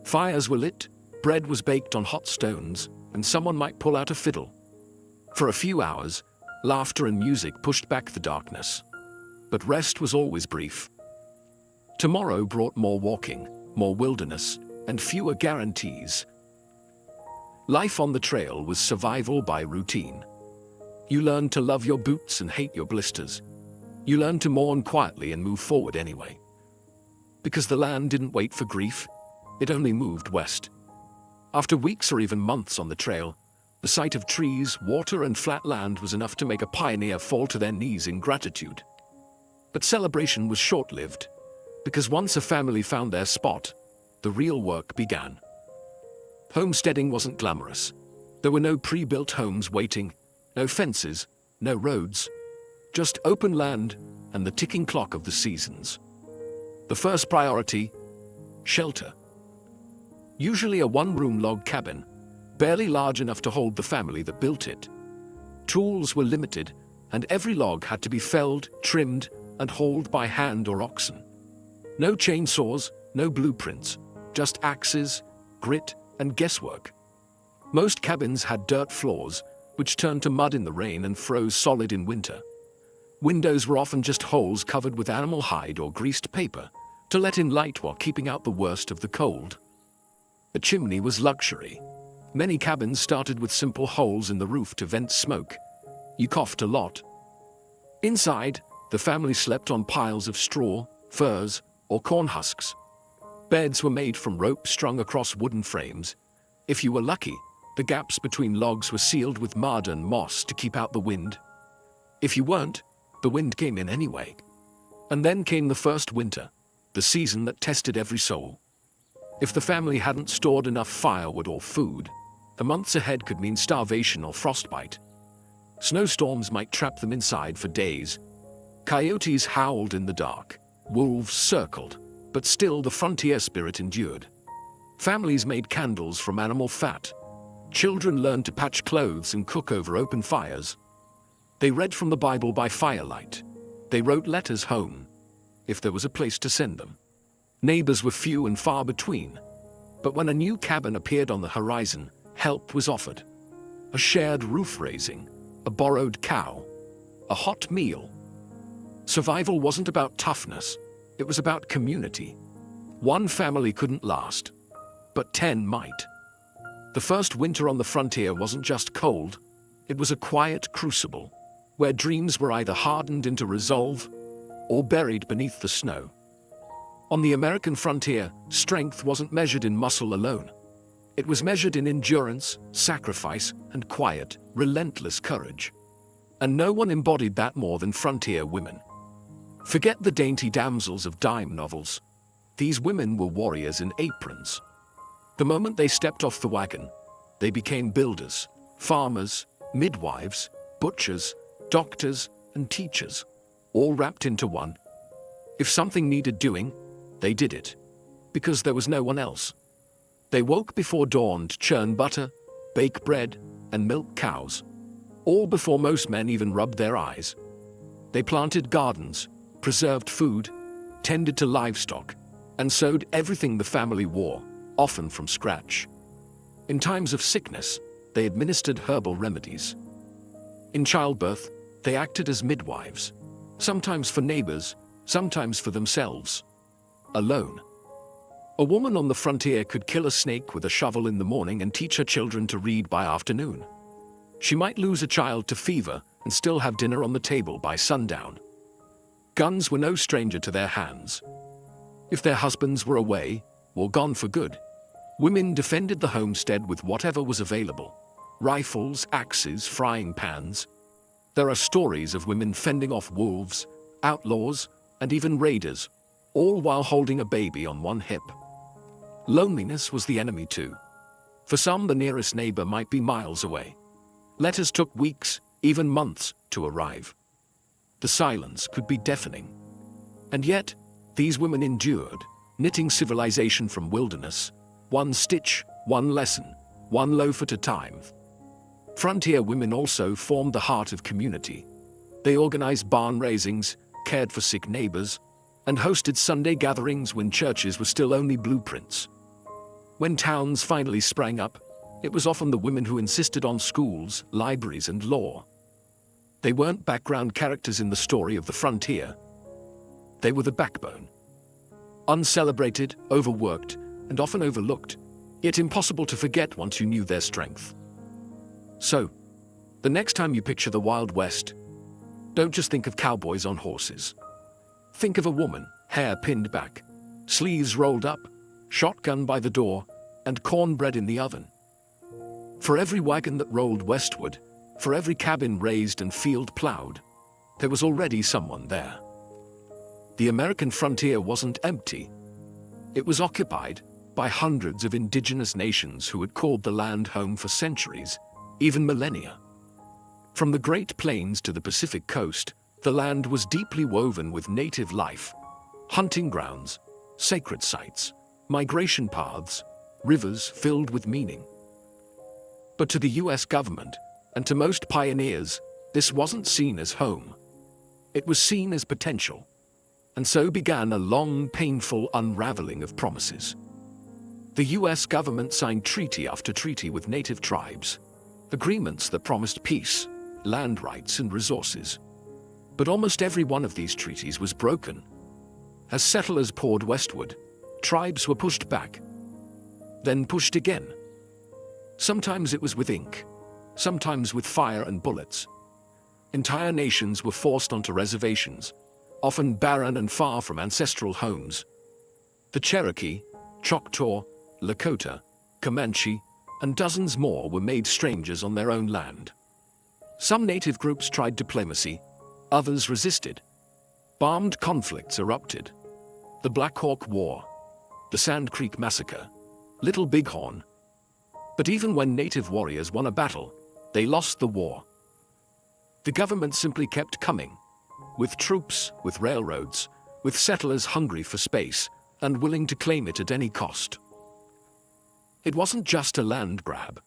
Fires were lit, bread was baked on hot stones, and someone might pull out a fiddle. For a few hours, laughter and music pushed back the darkness. But rest was always brief. Tomorrow brought more walking, more wilderness, and fewer guarantees. Life on the trail was survival by routine. You learned to love your boots and hate your blisters. You learned to mourn quietly and move forward anyway. Because the land didn't wait for grief, it only moved west. After weeks or even months on the trail, the sight of trees, water, and flat land was enough to make a pioneer fall to their knees in gratitude. But celebration was short-lived, because once a family found their spot, the real work began. Homesteading wasn't glamorous. There were no pre-built homes waiting, no fences, no roads, just open land and the ticking clock of the seasons. The first priority: shelter. Usually a one-room log cabin, barely large enough to hold the family that built it. Tools were limited, and every log had to be felled, trimmed, and hauled by hand or oxen. No chainsaws, no blueprints, just axes, grit, and guesswork. Most cabins had dirt floors, which turned to mud in the rain and froze solid in winter. Windows were often just holes covered with animal hide or greased paper to let in light while keeping out the worst of the cold. A chimney was luxury. Many cabins started with simple holes in the roof to vent smoke. You coughed a lot. Inside, the family slept on piles of straw, furs, or corn husks. Beds were made from rope strung across wooden frames. If you were lucky, the gaps between logs were sealed with mud and moss to keep out the wind. If you weren't, the wind came in anyway. And then came the first winter, the season that tested every soul. If the family hadn't stored enough firewood or food, the months ahead could mean starvation or frostbite. Snowstorms might trap them inside for days. Coyotes howled in the dark. Wolves circled, but still the frontier spirit endured. Families made candles from animal fat. Children learned to patch clothes and cook over open fires. They read from the Bible by firelight. They wrote letters home, if there was a place to send them. Neighbors were few and far between. But when a new cabin appeared on the horizon, help was offered. A shared roof raising, a borrowed cow, a hot meal. Survival wasn't about toughness, it was about community. One family couldn't last, but 10 might. The first winter on the frontier wasn't just cold, it was a quiet crucible, where dreams were either hardened into resolve or buried beneath the snow. On the American frontier, strength wasn't measured in muscle alone. It was measured in endurance, sacrifice, and quiet, relentless courage. And no one embodied that more than frontier women. Forget the dainty damsels of dime novels. These women were warriors in aprons. The moment they stepped off the wagon, they became builders, farmers, midwives, butchers, doctors, and teachers, all wrapped into one. If something needed doing, they did it, because there was no one else. They woke before dawn to churn butter, bake bread, and milk cows, all before most men even rubbed their eyes. They planted gardens, preserved food, tended to livestock, and sewed everything the family wore, often from scratch. In times of sickness, they administered herbal remedies. In childbirth, they acted as midwives, sometimes for neighbors, sometimes for themselves, alone. A woman on the frontier could kill a snake with a shovel in the morning and teach her children to read by afternoon. She might lose a child to fever and still have dinner on the table by sundown. Guns were no stranger to their hands. If their husbands were away or gone for good, women defended the homestead with whatever was available: rifles, axes, frying pans. There are stories of women fending off wolves, outlaws, and even raiders, all while holding a baby on one hip. Loneliness was the enemy too. For some, the nearest neighbor might be miles away. Letters took weeks, even months, to arrive. The silence could be deafening. And yet, these women endured, knitting civilization from wilderness, one stitch, one lesson, one loaf at a time. Frontier women also formed the heart of community. They organized barn raisings, cared for sick neighbors, and hosted Sunday gatherings when churches were still only blueprints. When towns finally sprang up, it was often the women who insisted on schools, libraries, and law. They weren't background characters in the story of the frontier. They were the backbone. Uncelebrated, overworked, and often overlooked, yet impossible to forget once you knew their strength. So, the next time you picture the Wild West, don't just think of cowboys on horses. Think of a woman, hair pinned back, sleeves rolled up, shotgun by the door, and cornbread in the oven. For every wagon that rolled westward, for every cabin raised and field plowed, there was already someone there. The American frontier wasn't empty. It was occupied by hundreds of indigenous nations who had called the land home for centuries, even millennia. From the Great Plains to the Pacific coast, the land was deeply woven with native life: hunting grounds, sacred sites, migration paths, rivers filled with meaning. But to the US government, and to most pioneers, this wasn't seen as home. It was seen as potential. And so began a long, painful unraveling of promises. The US government signed treaty after treaty with native tribes, agreements that promised peace, land rights, and resources. But almost every one of these treaties was broken. As settlers poured westward, tribes were pushed back, then pushed again. Sometimes it was with ink, sometimes with fire and bullets. Entire nations were forced onto reservations, often barren and far from ancestral homes. The Cherokee, Choctaw, Lakota, Comanche, and dozens more were made strangers on their own land. Some native groups tried diplomacy, others resisted. Armed conflicts erupted. The Black Hawk War, the Sand Creek Massacre, Little Bighorn. But even when native warriors won a battle, they lost the war. The government simply kept coming, with troops, with railroads, with settlers hungry for space and willing to claim it at any cost. It wasn't just a land grab.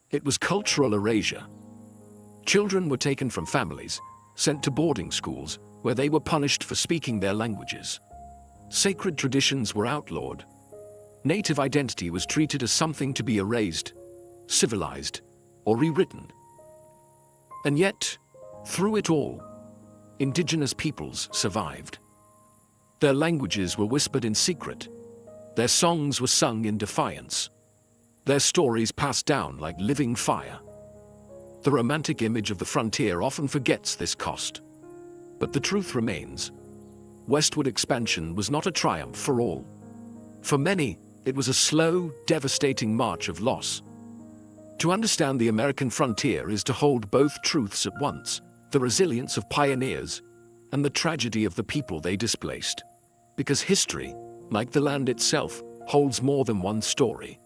It was cultural erasure. Children were taken from families, sent to boarding schools, where they were punished for speaking their languages. Sacred traditions were outlawed. Native identity was treated as something to be erased, civilized, or rewritten. And yet, through it all, indigenous peoples survived. Their languages were whispered in secret. Their songs were sung in defiance. Their stories passed down like living fire. The romantic image of the frontier often forgets this cost. But the truth remains. Westward expansion was not a triumph for all. For many, it was a slow, devastating march of loss. To understand the American frontier is to hold both truths at once: the resilience of pioneers and the tragedy of the people they displaced. Because history, like the land itself, holds more than one story.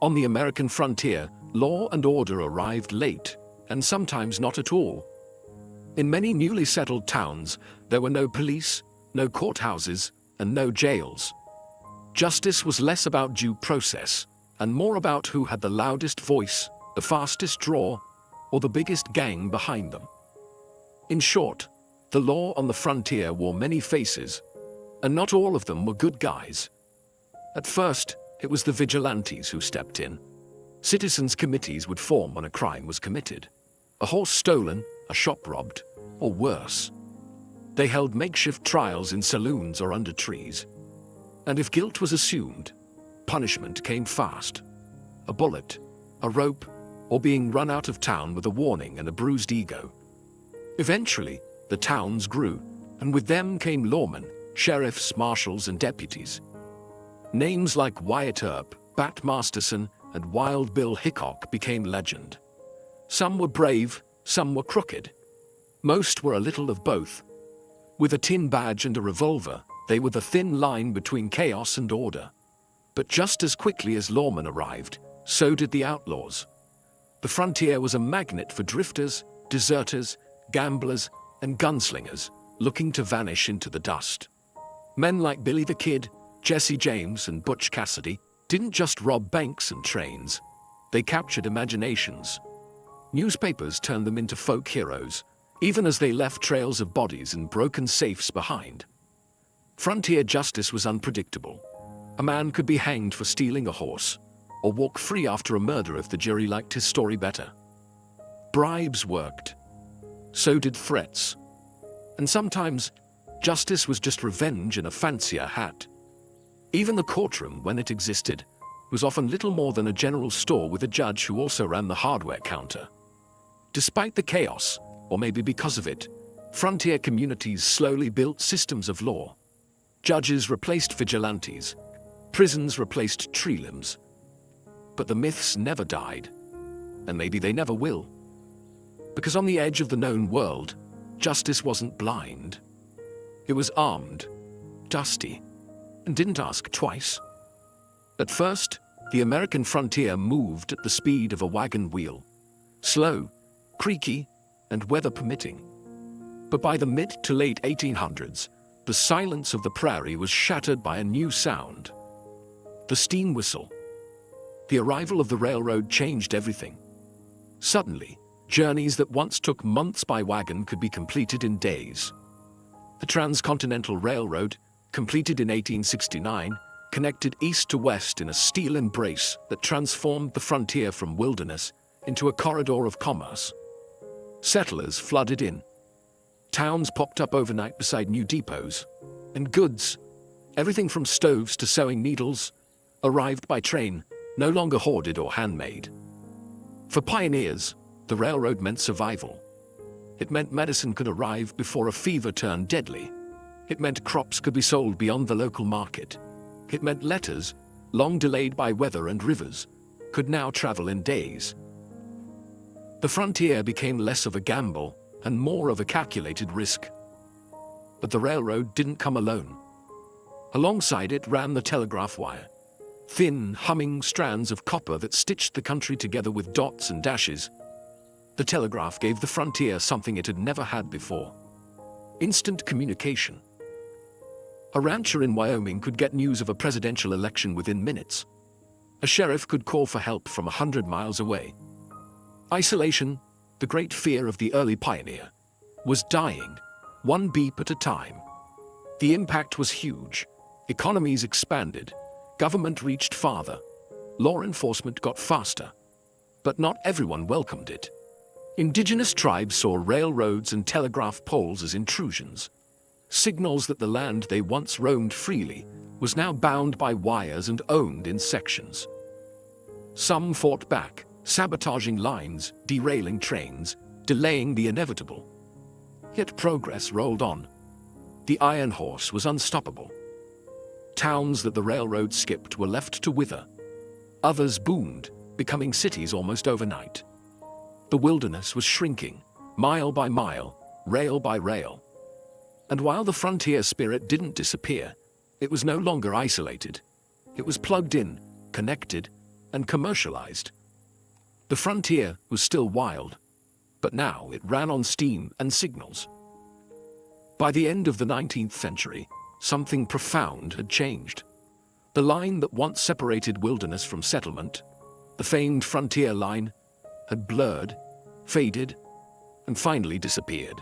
On the American frontier, law and order arrived late, and sometimes not at all. In many newly settled towns, there were no police, no courthouses, and no jails. Justice was less about due process, and more about who had the loudest voice, the fastest draw, or the biggest gang behind them. In short, the law on the frontier wore many faces, and not all of them were good guys. At first, it was the vigilantes who stepped in. Citizens' committees would form when a crime was committed. A horse stolen, a shop robbed, or worse. They held makeshift trials in saloons or under trees. And if guilt was assumed, punishment came fast. A bullet, a rope, or being run out of town with a warning and a bruised ego. Eventually, the towns grew, and with them came lawmen, sheriffs, marshals, and deputies. Names like Wyatt Earp, Bat Masterson, and Wild Bill Hickok became legend. Some were brave, some were crooked. Most were a little of both. With a tin badge and a revolver, they were the thin line between chaos and order. But just as quickly as lawmen arrived, so did the outlaws. The frontier was a magnet for drifters, deserters, gamblers, and gunslingers looking to vanish into the dust. Men like Billy the Kid, Jesse James, and Butch Cassidy didn't just rob banks and trains. They captured imaginations. Newspapers turned them into folk heroes, even as they left trails of bodies and broken safes behind. Frontier justice was unpredictable. A man could be hanged for stealing a horse, or walk free after a murder if the jury liked his story better. Bribes worked. So did threats. And sometimes, justice was just revenge in a fancier hat. Even the courtroom, when it existed, was often little more than a general store with a judge who also ran the hardware counter. Despite the chaos, or maybe because of it, frontier communities slowly built systems of law. Judges replaced vigilantes. Prisons replaced tree limbs. But the myths never died. And maybe they never will. Because on the edge of the known world, justice wasn't blind. It was armed, dusty, and didn't ask twice. At first, the American frontier moved at the speed of a wagon wheel. Slow, creaky, and weather permitting. But by the mid to late 1800s, the silence of the prairie was shattered by a new sound. The steam whistle. The arrival of the railroad changed everything. Suddenly, journeys that once took months by wagon could be completed in days. The Transcontinental Railroad, completed in 1869, connected east to west in a steel embrace that transformed the frontier from wilderness into a corridor of commerce. Settlers flooded in. Towns popped up overnight beside new depots. And goods, everything from stoves to sewing needles, arrived by train, no longer hoarded or handmade. For pioneers, the railroad meant survival. It meant medicine could arrive before a fever turned deadly. It meant crops could be sold beyond the local market. It meant letters, long delayed by weather and rivers, could now travel in days. The frontier became less of a gamble and more of a calculated risk. But the railroad didn't come alone. Alongside it ran the telegraph wire. Thin, humming strands of copper that stitched the country together with dots and dashes. The telegraph gave the frontier something it had never had before. Instant communication. A rancher in Wyoming could get news of a presidential election within minutes. A sheriff could call for help from 100 miles away. Isolation, the great fear of the early pioneer, was dying, one beep at a time. The impact was huge. Economies expanded. Government reached farther. Law enforcement got faster. But not everyone welcomed it. Indigenous tribes saw railroads and telegraph poles as intrusions. Signals that the land they once roamed freely was now bound by wires and owned in sections. Some fought back, sabotaging lines, derailing trains, delaying the inevitable. Yet progress rolled on. The iron horse was unstoppable. Towns that the railroad skipped were left to wither. Others boomed, becoming cities almost overnight. The wilderness was shrinking, mile by mile, rail by rail. And while the frontier spirit didn't disappear, it was no longer isolated. It was plugged in, connected, and commercialized. The frontier was still wild, but now it ran on steam and signals. By the end of the 19th century, something profound had changed. The line that once separated wilderness from settlement, the famed frontier line, had blurred, faded, and finally disappeared.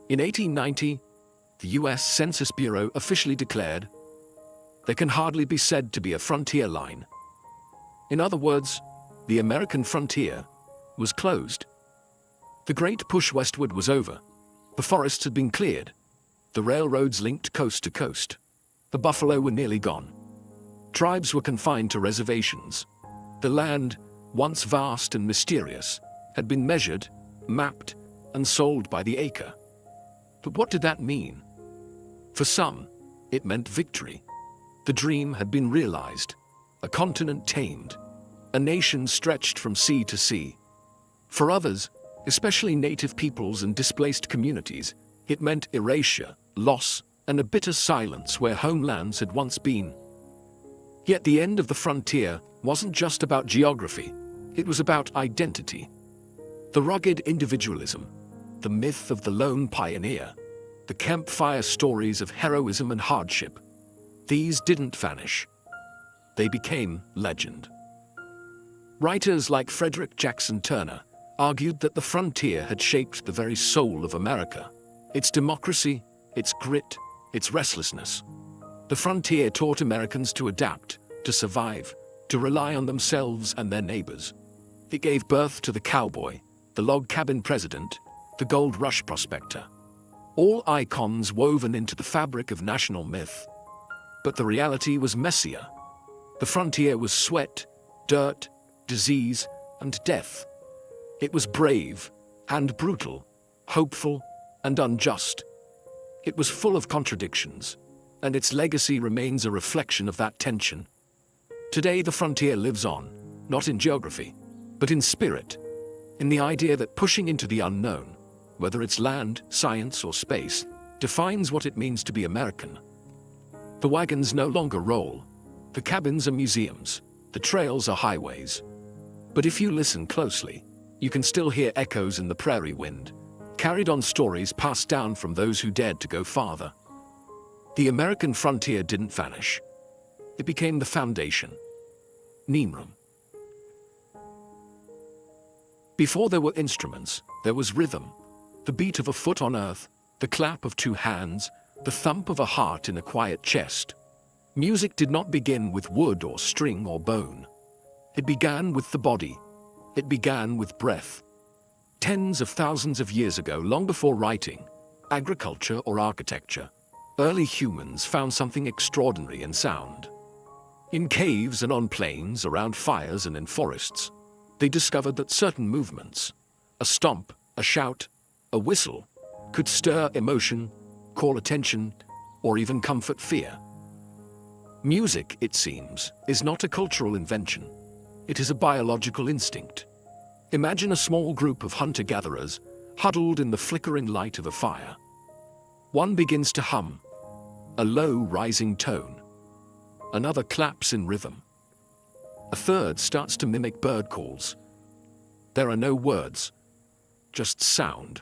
In 1890, the US Census Bureau officially declared, "There can hardly be said to be a frontier line." In other words, the American frontier was closed. The great push westward was over. The forests had been cleared. The railroads linked coast to coast. The buffalo were nearly gone. Tribes were confined to reservations. The land, once vast and mysterious, had been measured, mapped, and sold by the acre. But what did that mean? For some, it meant victory. The dream had been realized, a continent tamed, a nation stretched from sea to sea. For others, especially native peoples and displaced communities, it meant erasure, loss, and a bitter silence where homelands had once been. Yet the end of the frontier wasn't just about geography, it was about identity. The rugged individualism, the myth of the lone pioneer, the campfire stories of heroism and hardship, these didn't vanish. They became legend. Writers like Frederick Jackson Turner argued that the frontier had shaped the very soul of America, its democracy, its grit, its restlessness. The frontier taught Americans to adapt, to survive, to rely on themselves and their neighbors. It gave birth to the cowboy, the log cabin president, the gold rush prospector. All icons woven into the fabric of national myth. But the reality was messier. The frontier was sweat, dirt, disease, and death. It was brave and brutal, hopeful and unjust. It was full of contradictions, and its legacy remains a reflection of that tension. Today the frontier lives on, not in geography, but in spirit, in the idea that pushing into the unknown, whether it's land, science, or space, defines what it means to be American. The wagons no longer roll. The cabins are museums. The trails are highways. But if you listen closely, you can still hear echoes in the prairie wind, carried on stories passed down from those who dared to go farther. The American frontier didn't vanish. It became the foundation. Nimrum. Before there were instruments, there was rhythm. The beat of a foot on earth, the clap of two hands, the thump of a heart in a quiet chest. Music did not begin with wood or string or bone. It began with the body. It began with breath. Tens of thousands of years ago, long before writing, agriculture, or architecture, early humans found something extraordinary in sound. In caves and on plains, around fires and in forests, they discovered that certain movements, a stomp, a shout, a whistle, could stir emotion, call attention, or even comfort fear. Music, it seems, is not a cultural invention. It is a biological instinct. Imagine a small group of hunter-gatherers huddled in the flickering light of a fire. One begins to hum, a low rising tone. Another claps in rhythm. A third starts to mimic bird calls. There are no words, just sound.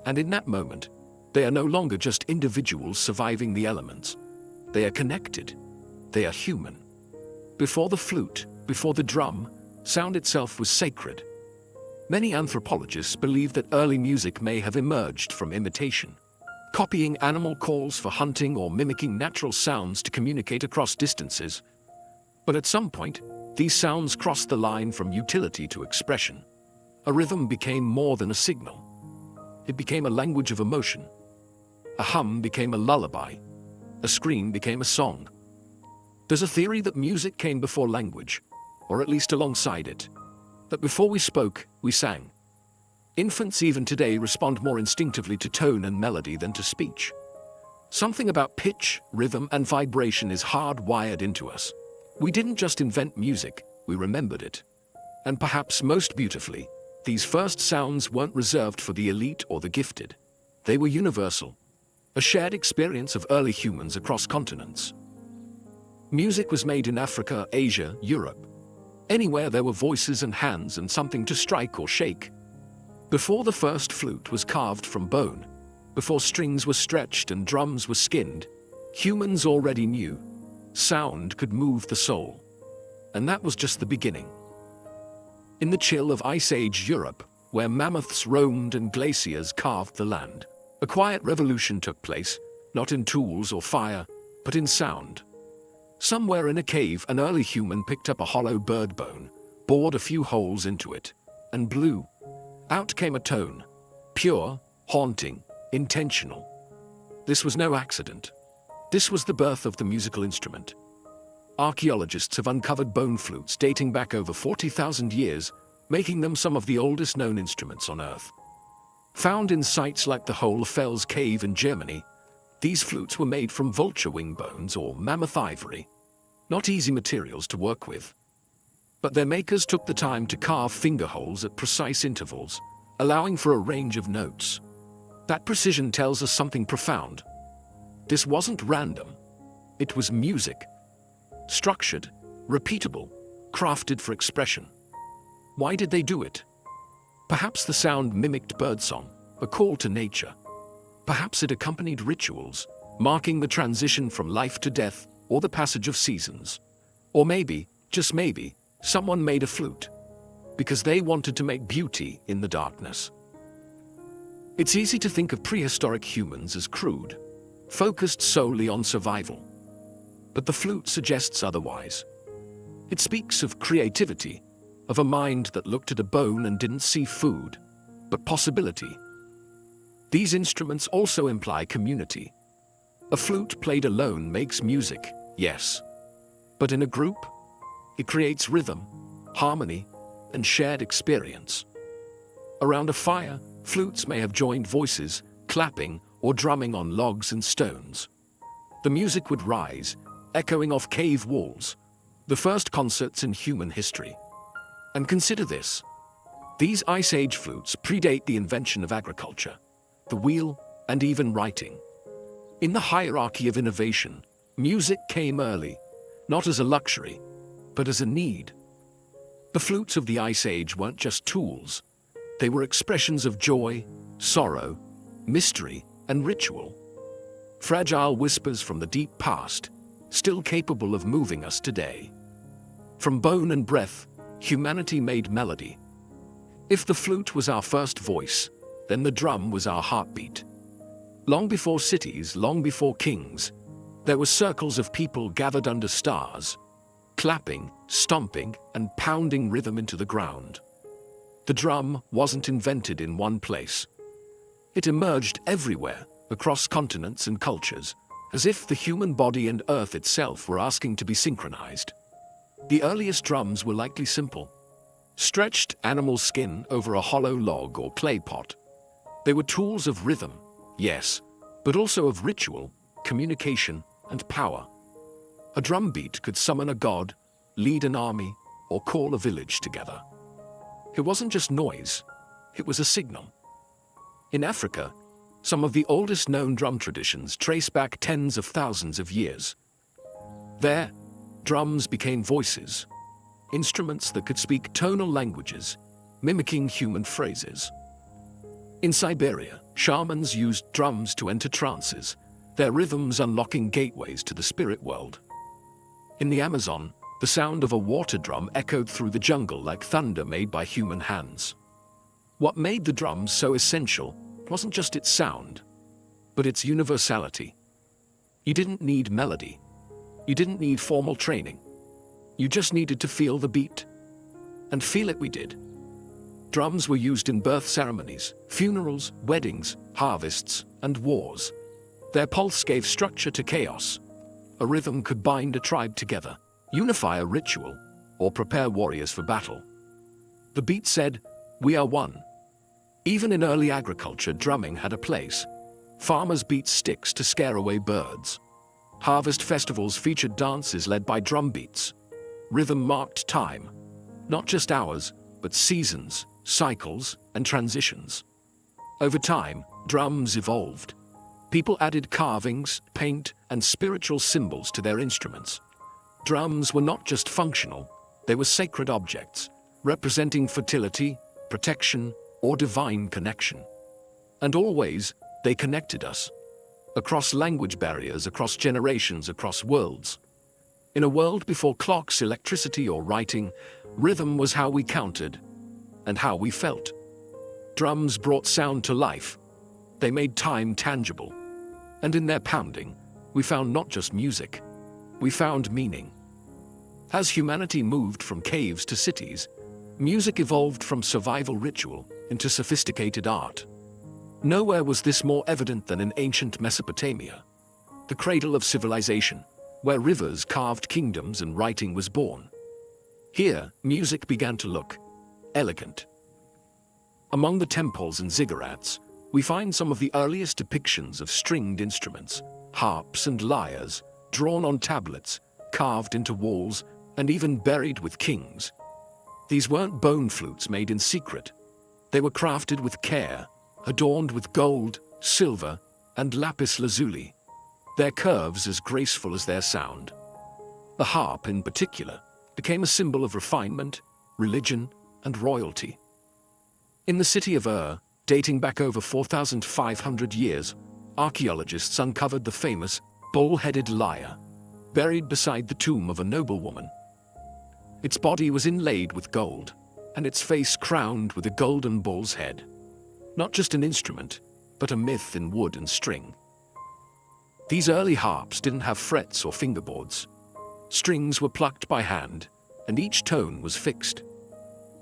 And in that moment, they are no longer just individuals surviving the elements. They are connected. They are human. Before the flute, before the drum, sound itself was sacred. Many anthropologists believe that early music may have emerged from imitation, copying animal calls for hunting or mimicking natural sounds to communicate across distances. But at some point, these sounds crossed the line from utility to expression. A rhythm became more than a signal. It became a language of emotion. A hum became a lullaby. A scream became a song. There's a theory that music came before language, or at least alongside it. That before we spoke, we sang. Infants even today respond more instinctively to tone and melody than to speech. Something about pitch, rhythm, and vibration is hardwired into us. We didn't just invent music, we remembered it. And perhaps most beautifully, these first sounds weren't reserved for the elite or the gifted. They were universal, a shared experience of early humans across continents. Music was made in Africa, Asia, Europe. Anywhere there were voices and hands and something to strike or shake. Before the first flute was carved from bone, before strings were stretched and drums were skinned, humans already knew sound could move the soul. And that was just the beginning. In the chill of Ice Age Europe, where mammoths roamed and glaciers carved the land, a quiet revolution took place, not in tools or fire, but in sound. Somewhere in a cave, an early human picked up a hollow bird bone, bored a few holes into it, and blew. Out came a tone, pure, haunting, intentional. This was no accident. This was the birth of the musical instrument. Archaeologists have uncovered bone flutes dating back over 40,000 years, making them some of the oldest known instruments on Earth. Found in sites like the Hohlfels cave in Germany, these flutes were made from vulture wing bones or mammoth ivory. Not easy materials to work with. But their makers took the time to carve finger holes at precise intervals, allowing for a range of notes. That precision tells us something profound. This wasn't random. It was music. Structured, repeatable, crafted for expression. Why did they do it? Perhaps the sound mimicked birdsong, a call to nature. Perhaps it accompanied rituals, marking the transition from life to death or the passage of seasons. Or maybe, just maybe, someone made a flute because they wanted to make beauty in the darkness. It's easy to think of prehistoric humans as crude, focused solely on survival. But the flute suggests otherwise. It speaks of creativity, of a mind that looked at a bone and didn't see food, but possibility. These instruments also imply community. A flute played alone makes music, yes. But in a group, it creates rhythm, harmony, and shared experience. Around a fire, flutes may have joined voices, clapping or drumming on logs and stones. The music would rise, echoing off cave walls, the first concerts in human history. And consider this. These Ice Age flutes predate the invention of agriculture, the wheel, and even writing. In the hierarchy of innovation, music came early, not as a luxury, but as a need. The flutes of the Ice Age weren't just tools. They were expressions of joy, sorrow, mystery, and ritual. Fragile whispers from the deep past, still capable of moving us today. From bone and breath, humanity made melody. If the flute was our first voice, then the drum was our heartbeat. Long before cities, long before kings, there were circles of people gathered under stars, clapping, stomping, and pounding rhythm into the ground. The drum wasn't invented in one place. It emerged everywhere, across continents and cultures, as if the human body and Earth itself were asking to be synchronized. The earliest drums were likely simple. Stretched animal skin over a hollow log or clay pot. They were tools of rhythm, yes, but also of ritual, communication, and power. A drum beat could summon a god, lead an army, or call a village together. It wasn't just noise, it was a signal. In Africa, some of the oldest known drum traditions trace back tens of thousands of years. There, drums became voices, instruments that could speak tonal languages, mimicking human phrases. In Siberia, shamans used drums to enter trances, their rhythms unlocking gateways to the spirit world. In the Amazon, the sound of a water drum echoed through the jungle like thunder made by human hands. What made the drums so essential wasn't just its sound, but its universality. You didn't need melody. You didn't need formal training. You just needed to feel the beat. And feel it we did. Drums were used in birth ceremonies, funerals, weddings, harvests, and wars. Their pulse gave structure to chaos. A rhythm could bind a tribe together, unify a ritual, or prepare warriors for battle. The beat said, "We are one." Even in early agriculture, drumming had a place. Farmers beat sticks to scare away birds. Harvest festivals featured dances led by drum beats. Rhythm marked time, not just hours, but seasons, cycles, and transitions. Over time, drums evolved. People added carvings, paint, and spiritual symbols to their instruments. Drums were not just functional, They were sacred objects, representing fertility, protection, or divine connection. And always, they connected us. Across language barriers, across generations, across worlds. In a world before clocks, electricity, or writing, rhythm was how we counted and how we felt. Drums brought sound to life. They made time tangible. And in their pounding, we found not just music, we found meaning. As humanity moved from caves to cities, music evolved from survival ritual into sophisticated art. Nowhere was this more evident than in ancient Mesopotamia, the cradle of civilization, where rivers carved kingdoms and writing was born. Here, music began to look elegant. Among the temples and ziggurats, we find some of the earliest depictions of stringed instruments, harps and lyres, drawn on tablets, carved into walls, and even buried with kings. These weren't bone flutes made in secret. They were crafted with care, adorned with gold, silver, and lapis lazuli, their curves as graceful as their sound. The harp, in particular, became a symbol of refinement, religion, and royalty. In the city of Ur, dating back over 4,500 years, archaeologists uncovered the famous bull-headed lyre, buried beside the tomb of a noblewoman. Its body was inlaid with gold, and its face crowned with a golden bull's head. Not just an instrument, but a myth in wood and string. These early harps didn't have frets or fingerboards. Strings were plucked by hand, and each tone was fixed.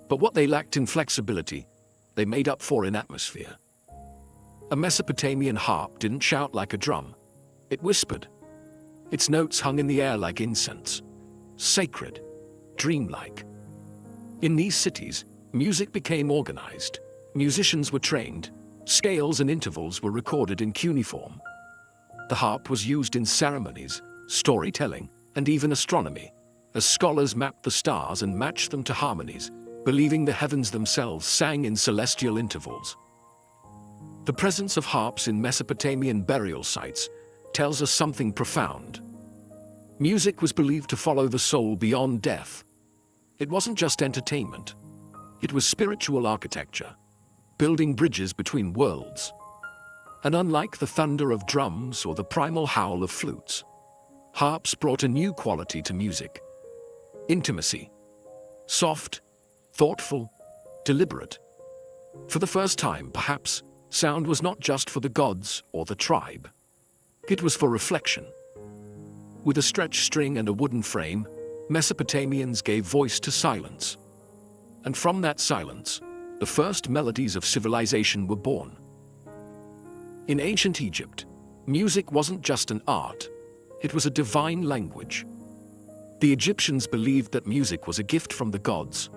But what they lacked in flexibility, they made up for in atmosphere. A Mesopotamian harp didn't shout like a drum. It whispered. Its notes hung in the air like incense, sacred, dreamlike. In these cities, music became organized. Musicians were trained. Scales and intervals were recorded in cuneiform. The harp was used in ceremonies, storytelling, and even astronomy, as scholars mapped the stars and matched them to harmonies, believing the heavens themselves sang in celestial intervals. The presence of harps in Mesopotamian burial sites tells us something profound. Music was believed to follow the soul beyond death. It wasn't just entertainment. It was spiritual architecture, building bridges between worlds. And unlike the thunder of drums or the primal howl of flutes, harps brought a new quality to music. Intimacy. Soft, thoughtful, deliberate. For the first time, perhaps, sound was not just for the gods or the tribe. It was for reflection. With a stretched string and a wooden frame, Mesopotamians gave voice to silence. And from that silence, the first melodies of civilization were born. In ancient Egypt, music wasn't just an art, it was a divine language. The Egyptians believed that music was a gift from the gods.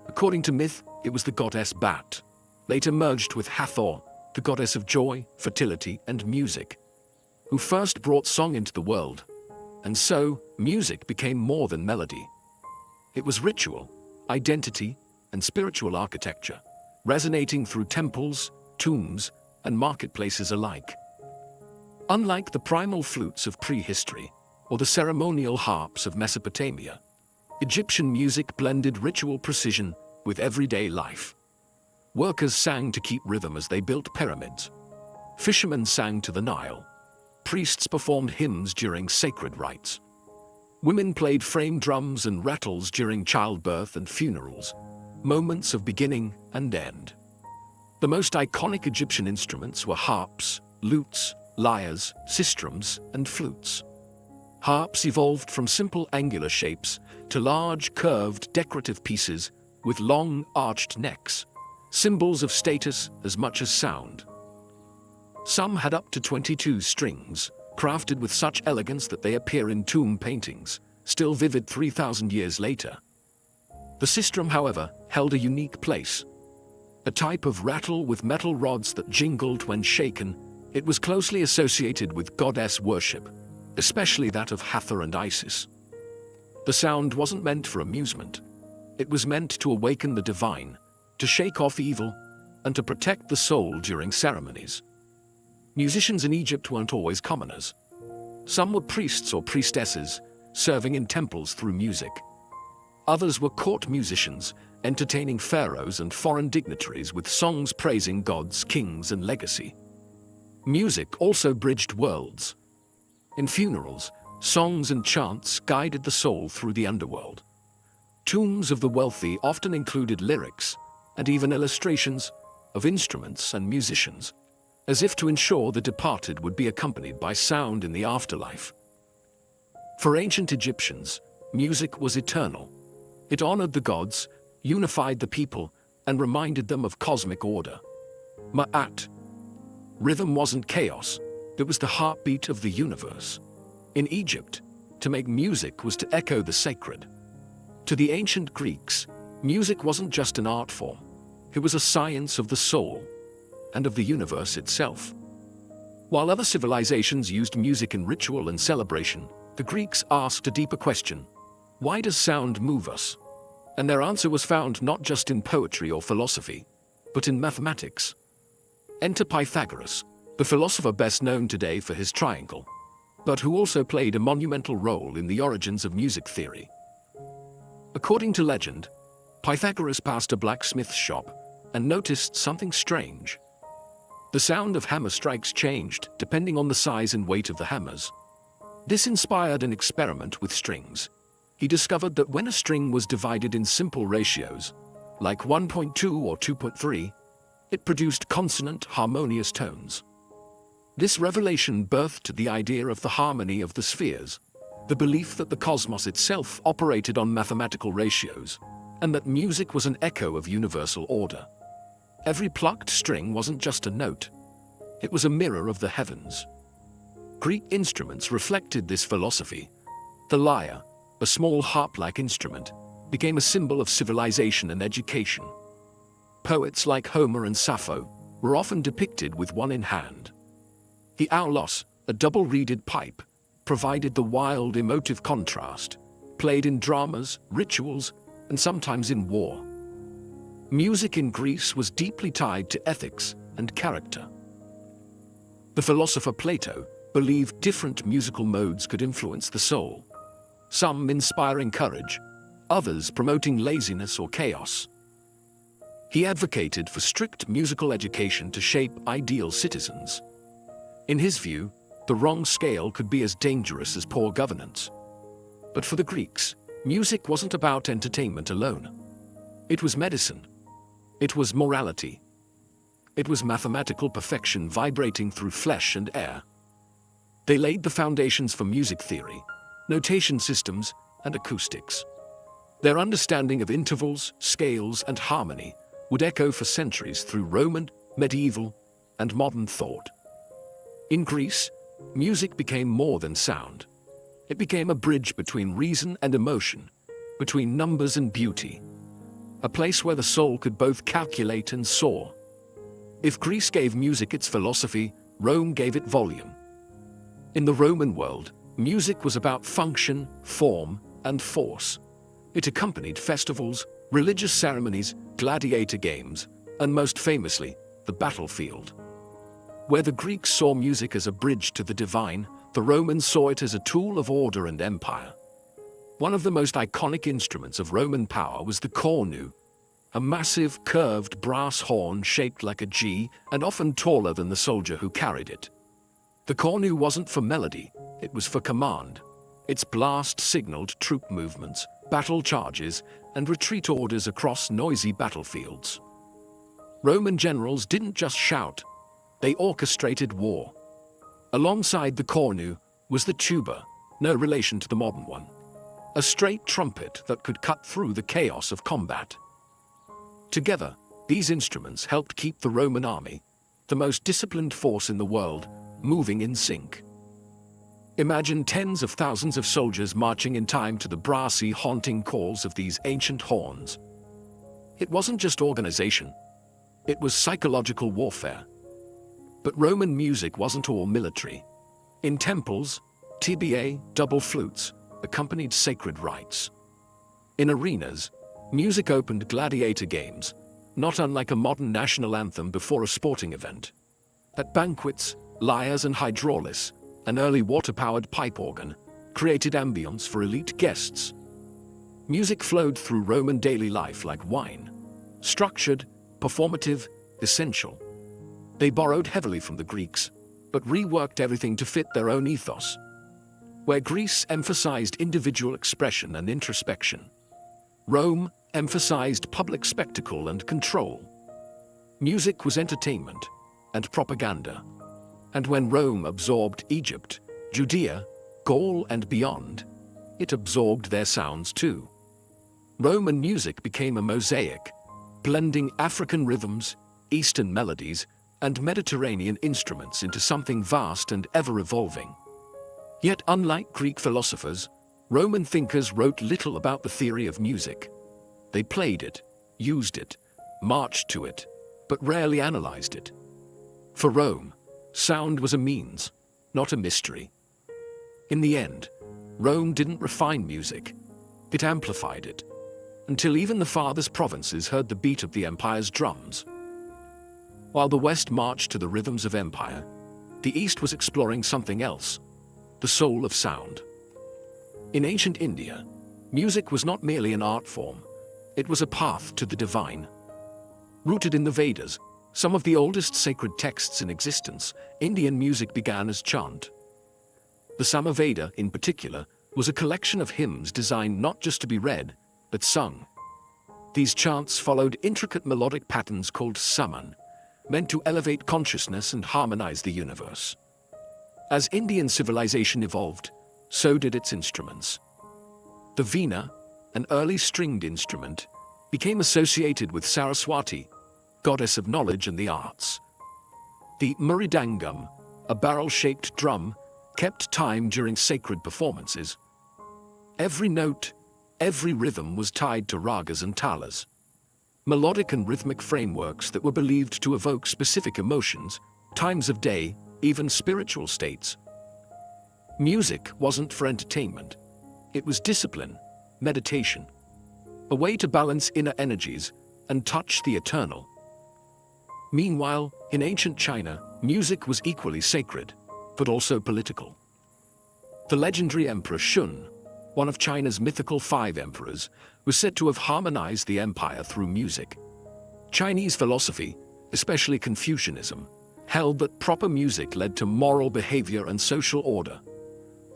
According to myth, it was the goddess Bat, later merged with Hathor, the goddess of joy, fertility, and music, who first brought song into the world. And so, music became more than melody. It was ritual, identity, and spiritual architecture, resonating through temples, tombs, and marketplaces alike. Unlike the primal flutes of prehistory or the ceremonial harps of Mesopotamia, Egyptian music blended ritual precision with everyday life. Workers sang to keep rhythm as they built pyramids. Fishermen sang to the Nile. Priests performed hymns during sacred rites. Women played frame drums and rattles during childbirth and funerals, moments of beginning and end. The most iconic Egyptian instruments were harps, lutes, lyres, sistrums, and flutes. Harps evolved from simple angular shapes to large, curved, decorative pieces with long, arched necks, symbols of status as much as sound. Some had up to 22 strings, crafted with such elegance that they appear in tomb paintings, still vivid 3,000 years later. The sistrum, however, held a unique place. A type of rattle with metal rods that jingled when shaken, it was closely associated with goddess worship, especially that of Hathor and Isis. The sound wasn't meant for amusement. It was meant to awaken the divine, to shake off evil, and to protect the soul during ceremonies. Musicians in Egypt weren't always commoners. Some were priests or priestesses, serving in temples through music. Others were court musicians, entertaining pharaohs and foreign dignitaries with songs praising gods, kings, and legacy. Music also bridged worlds. In funerals, songs and chants guided the soul through the underworld. Tombs of the wealthy often included lyrics and even illustrations of instruments and musicians, as if to ensure the departed would be accompanied by sound in the afterlife. For ancient Egyptians, music was eternal. It honored the gods, unified the people, and reminded them of cosmic order. Ma'at. Rhythm wasn't chaos, it was the heartbeat of the universe. In Egypt, to make music was to echo the sacred. To the ancient Greeks, music wasn't just an art form, it was a science of the soul and of the universe itself. While other civilizations used music in ritual and celebration, the Greeks asked a deeper question: why does sound move us? And their answer was found not just in poetry or philosophy, but in mathematics. Enter Pythagoras, the philosopher best known today for his triangle, but who also played a monumental role in the origins of music theory. According to legend, Pythagoras passed a blacksmith's shop and noticed something strange. The sound of hammer strikes changed depending on the size and weight of the hammers. This inspired an experiment with strings. He discovered that when a string was divided in simple ratios, like 1.2 or 2.3, it produced consonant, harmonious tones. This revelation birthed the idea of the harmony of the spheres, the belief that the cosmos itself operated on mathematical ratios, and that music was an echo of universal order. Every plucked string wasn't just a note, it was a mirror of the heavens. Greek instruments reflected this philosophy. The lyre, a small harp-like instrument, became a symbol of civilization and education. Poets like Homer and Sappho were often depicted with one in hand. The aulos, a double-reeded pipe, provided the wild, emotive contrast, played in dramas, rituals, and sometimes in war. Music in Greece was deeply tied to ethics and character. The philosopher Plato believed different musical modes could influence the soul, some inspiring courage, others promoting laziness or chaos. He advocated for strict musical education to shape ideal citizens. In his view, the wrong scale could be as dangerous as poor governance. But for the Greeks, music wasn't about entertainment alone. It was medicine. It was morality. It was mathematical perfection vibrating through flesh and air. They laid the foundations for music theory, notation systems, and acoustics. Their understanding of intervals, scales, and harmony would echo for centuries through Roman, medieval, and modern thought. In Greece, music became more than sound. It became a bridge between reason and emotion, between numbers and beauty, a place where the soul could both calculate and soar. If Greece gave music its philosophy, Rome gave it volume. In the Roman world, music was about function, form, and force. It accompanied festivals, religious ceremonies, gladiator games, and most famously, the battlefield. Where the Greeks saw music as a bridge to the divine, the Romans saw it as a tool of order and empire. One of the most iconic instruments of Roman power was the cornu, a massive, curved brass horn shaped like a G and often taller than the soldier who carried it. The cornu wasn't for melody, it was for command. Its blast signaled troop movements, battle charges, and retreat orders across noisy battlefields. Roman generals didn't just shout, they orchestrated war. Alongside the cornu was the tuba, no relation to the modern one, a straight trumpet that could cut through the chaos of combat. Together, these instruments helped keep the Roman army, the most disciplined force in the world, moving in sync. Imagine tens of thousands of soldiers marching in time to the brassy, haunting calls of these ancient horns. It wasn't just organization, it was psychological warfare. But Roman music wasn't all military. In temples, TBA, double flutes, accompanied sacred rites. In arenas, music opened gladiator games, not unlike a modern national anthem before a sporting event. At banquets, lyres and hydraulis, an early water-powered pipe organ, created ambience for elite guests. Music flowed through Roman daily life like wine. Structured, performative, essential. They borrowed heavily from the Greeks, but reworked everything to fit their own ethos. Where Greece emphasized individual expression and introspection, Rome emphasized public spectacle and control. Music was entertainment and propaganda. And when Rome absorbed Egypt, Judea, Gaul, and beyond, it absorbed their sounds too. Roman music became a mosaic, blending African rhythms, Eastern melodies, and Mediterranean instruments into something vast and ever-evolving. Yet unlike Greek philosophers, Roman thinkers wrote little about the theory of music. They played it, used it, marched to it, but rarely analyzed it. For Rome, sound was a means, not a mystery. In the end, Rome didn't refine music, it amplified it, until even the farthest provinces heard the beat of the empire's drums. While the West marched to the rhythms of empire, the East was exploring something else, the soul of sound. In ancient India, music was not merely an art form, it was a path to the divine. Rooted in the Vedas, some of the oldest sacred texts in existence, Indian music began as chant. The Samaveda, in particular, was a collection of hymns designed not just to be read, but sung. These chants followed intricate melodic patterns called saman, meant to elevate consciousness and harmonize the universe. As Indian civilization evolved, so did its instruments. The veena, an early stringed instrument, became associated with Saraswati, goddess of knowledge and the arts. The mridangam, a barrel-shaped drum, kept time during sacred performances. Every note, every rhythm was tied to ragas and talas, melodic and rhythmic frameworks that were believed to evoke specific emotions, times of day, even spiritual states. Music wasn't for entertainment. It was discipline, meditation, a way to balance inner energies and touch the eternal. Meanwhile, in ancient China, music was equally sacred, but also political. The legendary Emperor Shun, one of China's mythical 5 emperors, was said to have harmonized the empire through music. Chinese philosophy, especially Confucianism, held that proper music led to moral behavior and social order.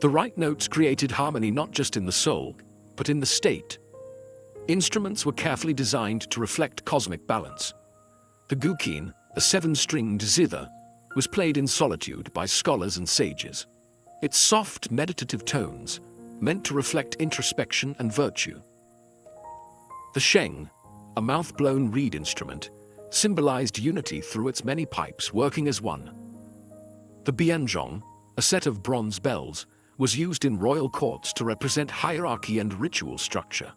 The right notes created harmony not just in the soul, but in the state. Instruments were carefully designed to reflect cosmic balance. The guqin, a 7-stringed zither, was played in solitude by scholars and sages. Its soft, meditative tones, meant to reflect introspection and virtue. The sheng, a mouth-blown reed instrument, symbolized unity through its many pipes working as one. The bianzhong, a set of bronze bells, was used in royal courts to represent hierarchy and ritual structure.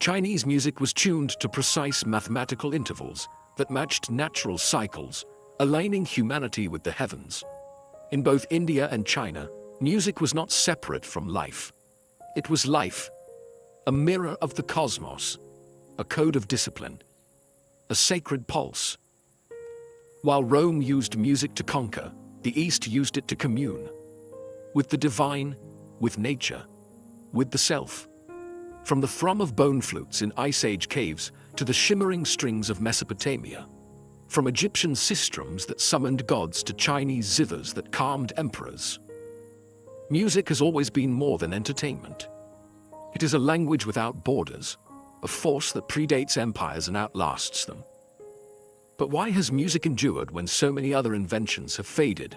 Chinese music was tuned to precise mathematical intervals that matched natural cycles, aligning humanity with the heavens. In both India and China, music was not separate from life. It was life, a mirror of the cosmos, a code of discipline, a sacred pulse. While Rome used music to conquer, the East used it to commune. With the divine, with nature, with the self. From the thrum of bone flutes in Ice Age caves to the shimmering strings of Mesopotamia. From Egyptian sistrums that summoned gods to Chinese zithers that calmed emperors. Music has always been more than entertainment. It is a language without borders, a force that predates empires and outlasts them. But why has music endured when so many other inventions have faded?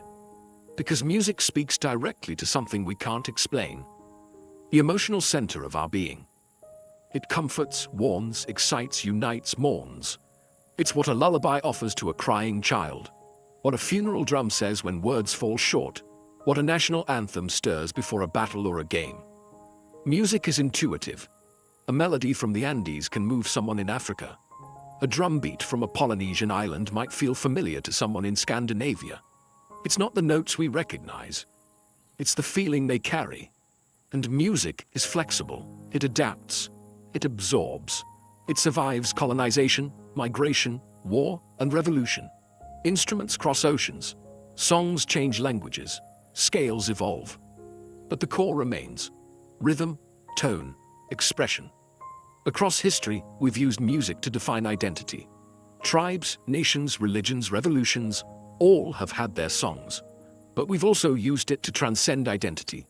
Because music speaks directly to something we can't explain. The emotional center of our being. It comforts, warns, excites, unites, mourns. It's what a lullaby offers to a crying child. What a funeral drum says when words fall short. What a national anthem stirs before a battle or a game. Music is intuitive. A melody from the Andes can move someone in Africa. A drum beat from a Polynesian island might feel familiar to someone in Scandinavia. It's not the notes we recognize. It's the feeling they carry. And music is flexible. It adapts. It absorbs. It survives colonization, migration, war, and revolution. Instruments cross oceans. Songs change languages. Scales evolve. But the core remains. Rhythm, tone, expression. Across history, we've used music to define identity. Tribes, nations, religions, revolutions, all have had their songs. But we've also used it to transcend identity,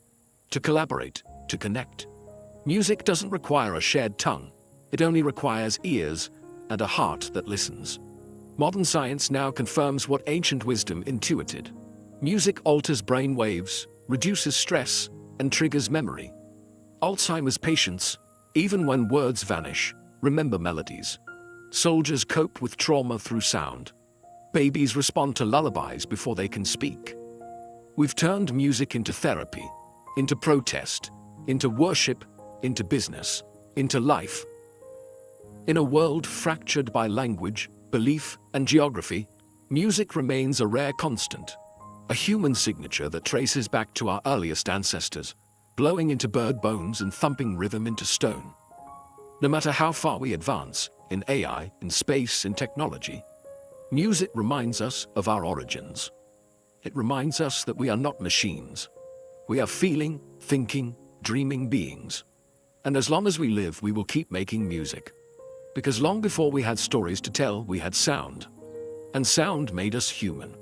to collaborate, to connect. Music doesn't require a shared tongue. It only requires ears and a heart that listens. Modern science now confirms what ancient wisdom intuited. Music alters brain waves, reduces stress, and triggers memory. Alzheimer's patients, even when words vanish, remember melodies. Soldiers cope with trauma through sound. Babies respond to lullabies before they can speak. We've turned music into therapy, into protest, into worship, into business, into life. In a world fractured by language, belief, and geography, music remains a rare constant, a human signature that traces back to our earliest ancestors, blowing into bird bones and thumping rhythm into stone. No matter how far we advance, in AI, in space, in technology, music reminds us of our origins. It reminds us that we are not machines. We are feeling, thinking, dreaming beings. And as long as we live, we will keep making music. Because long before we had stories to tell, we had sound. And sound made us human.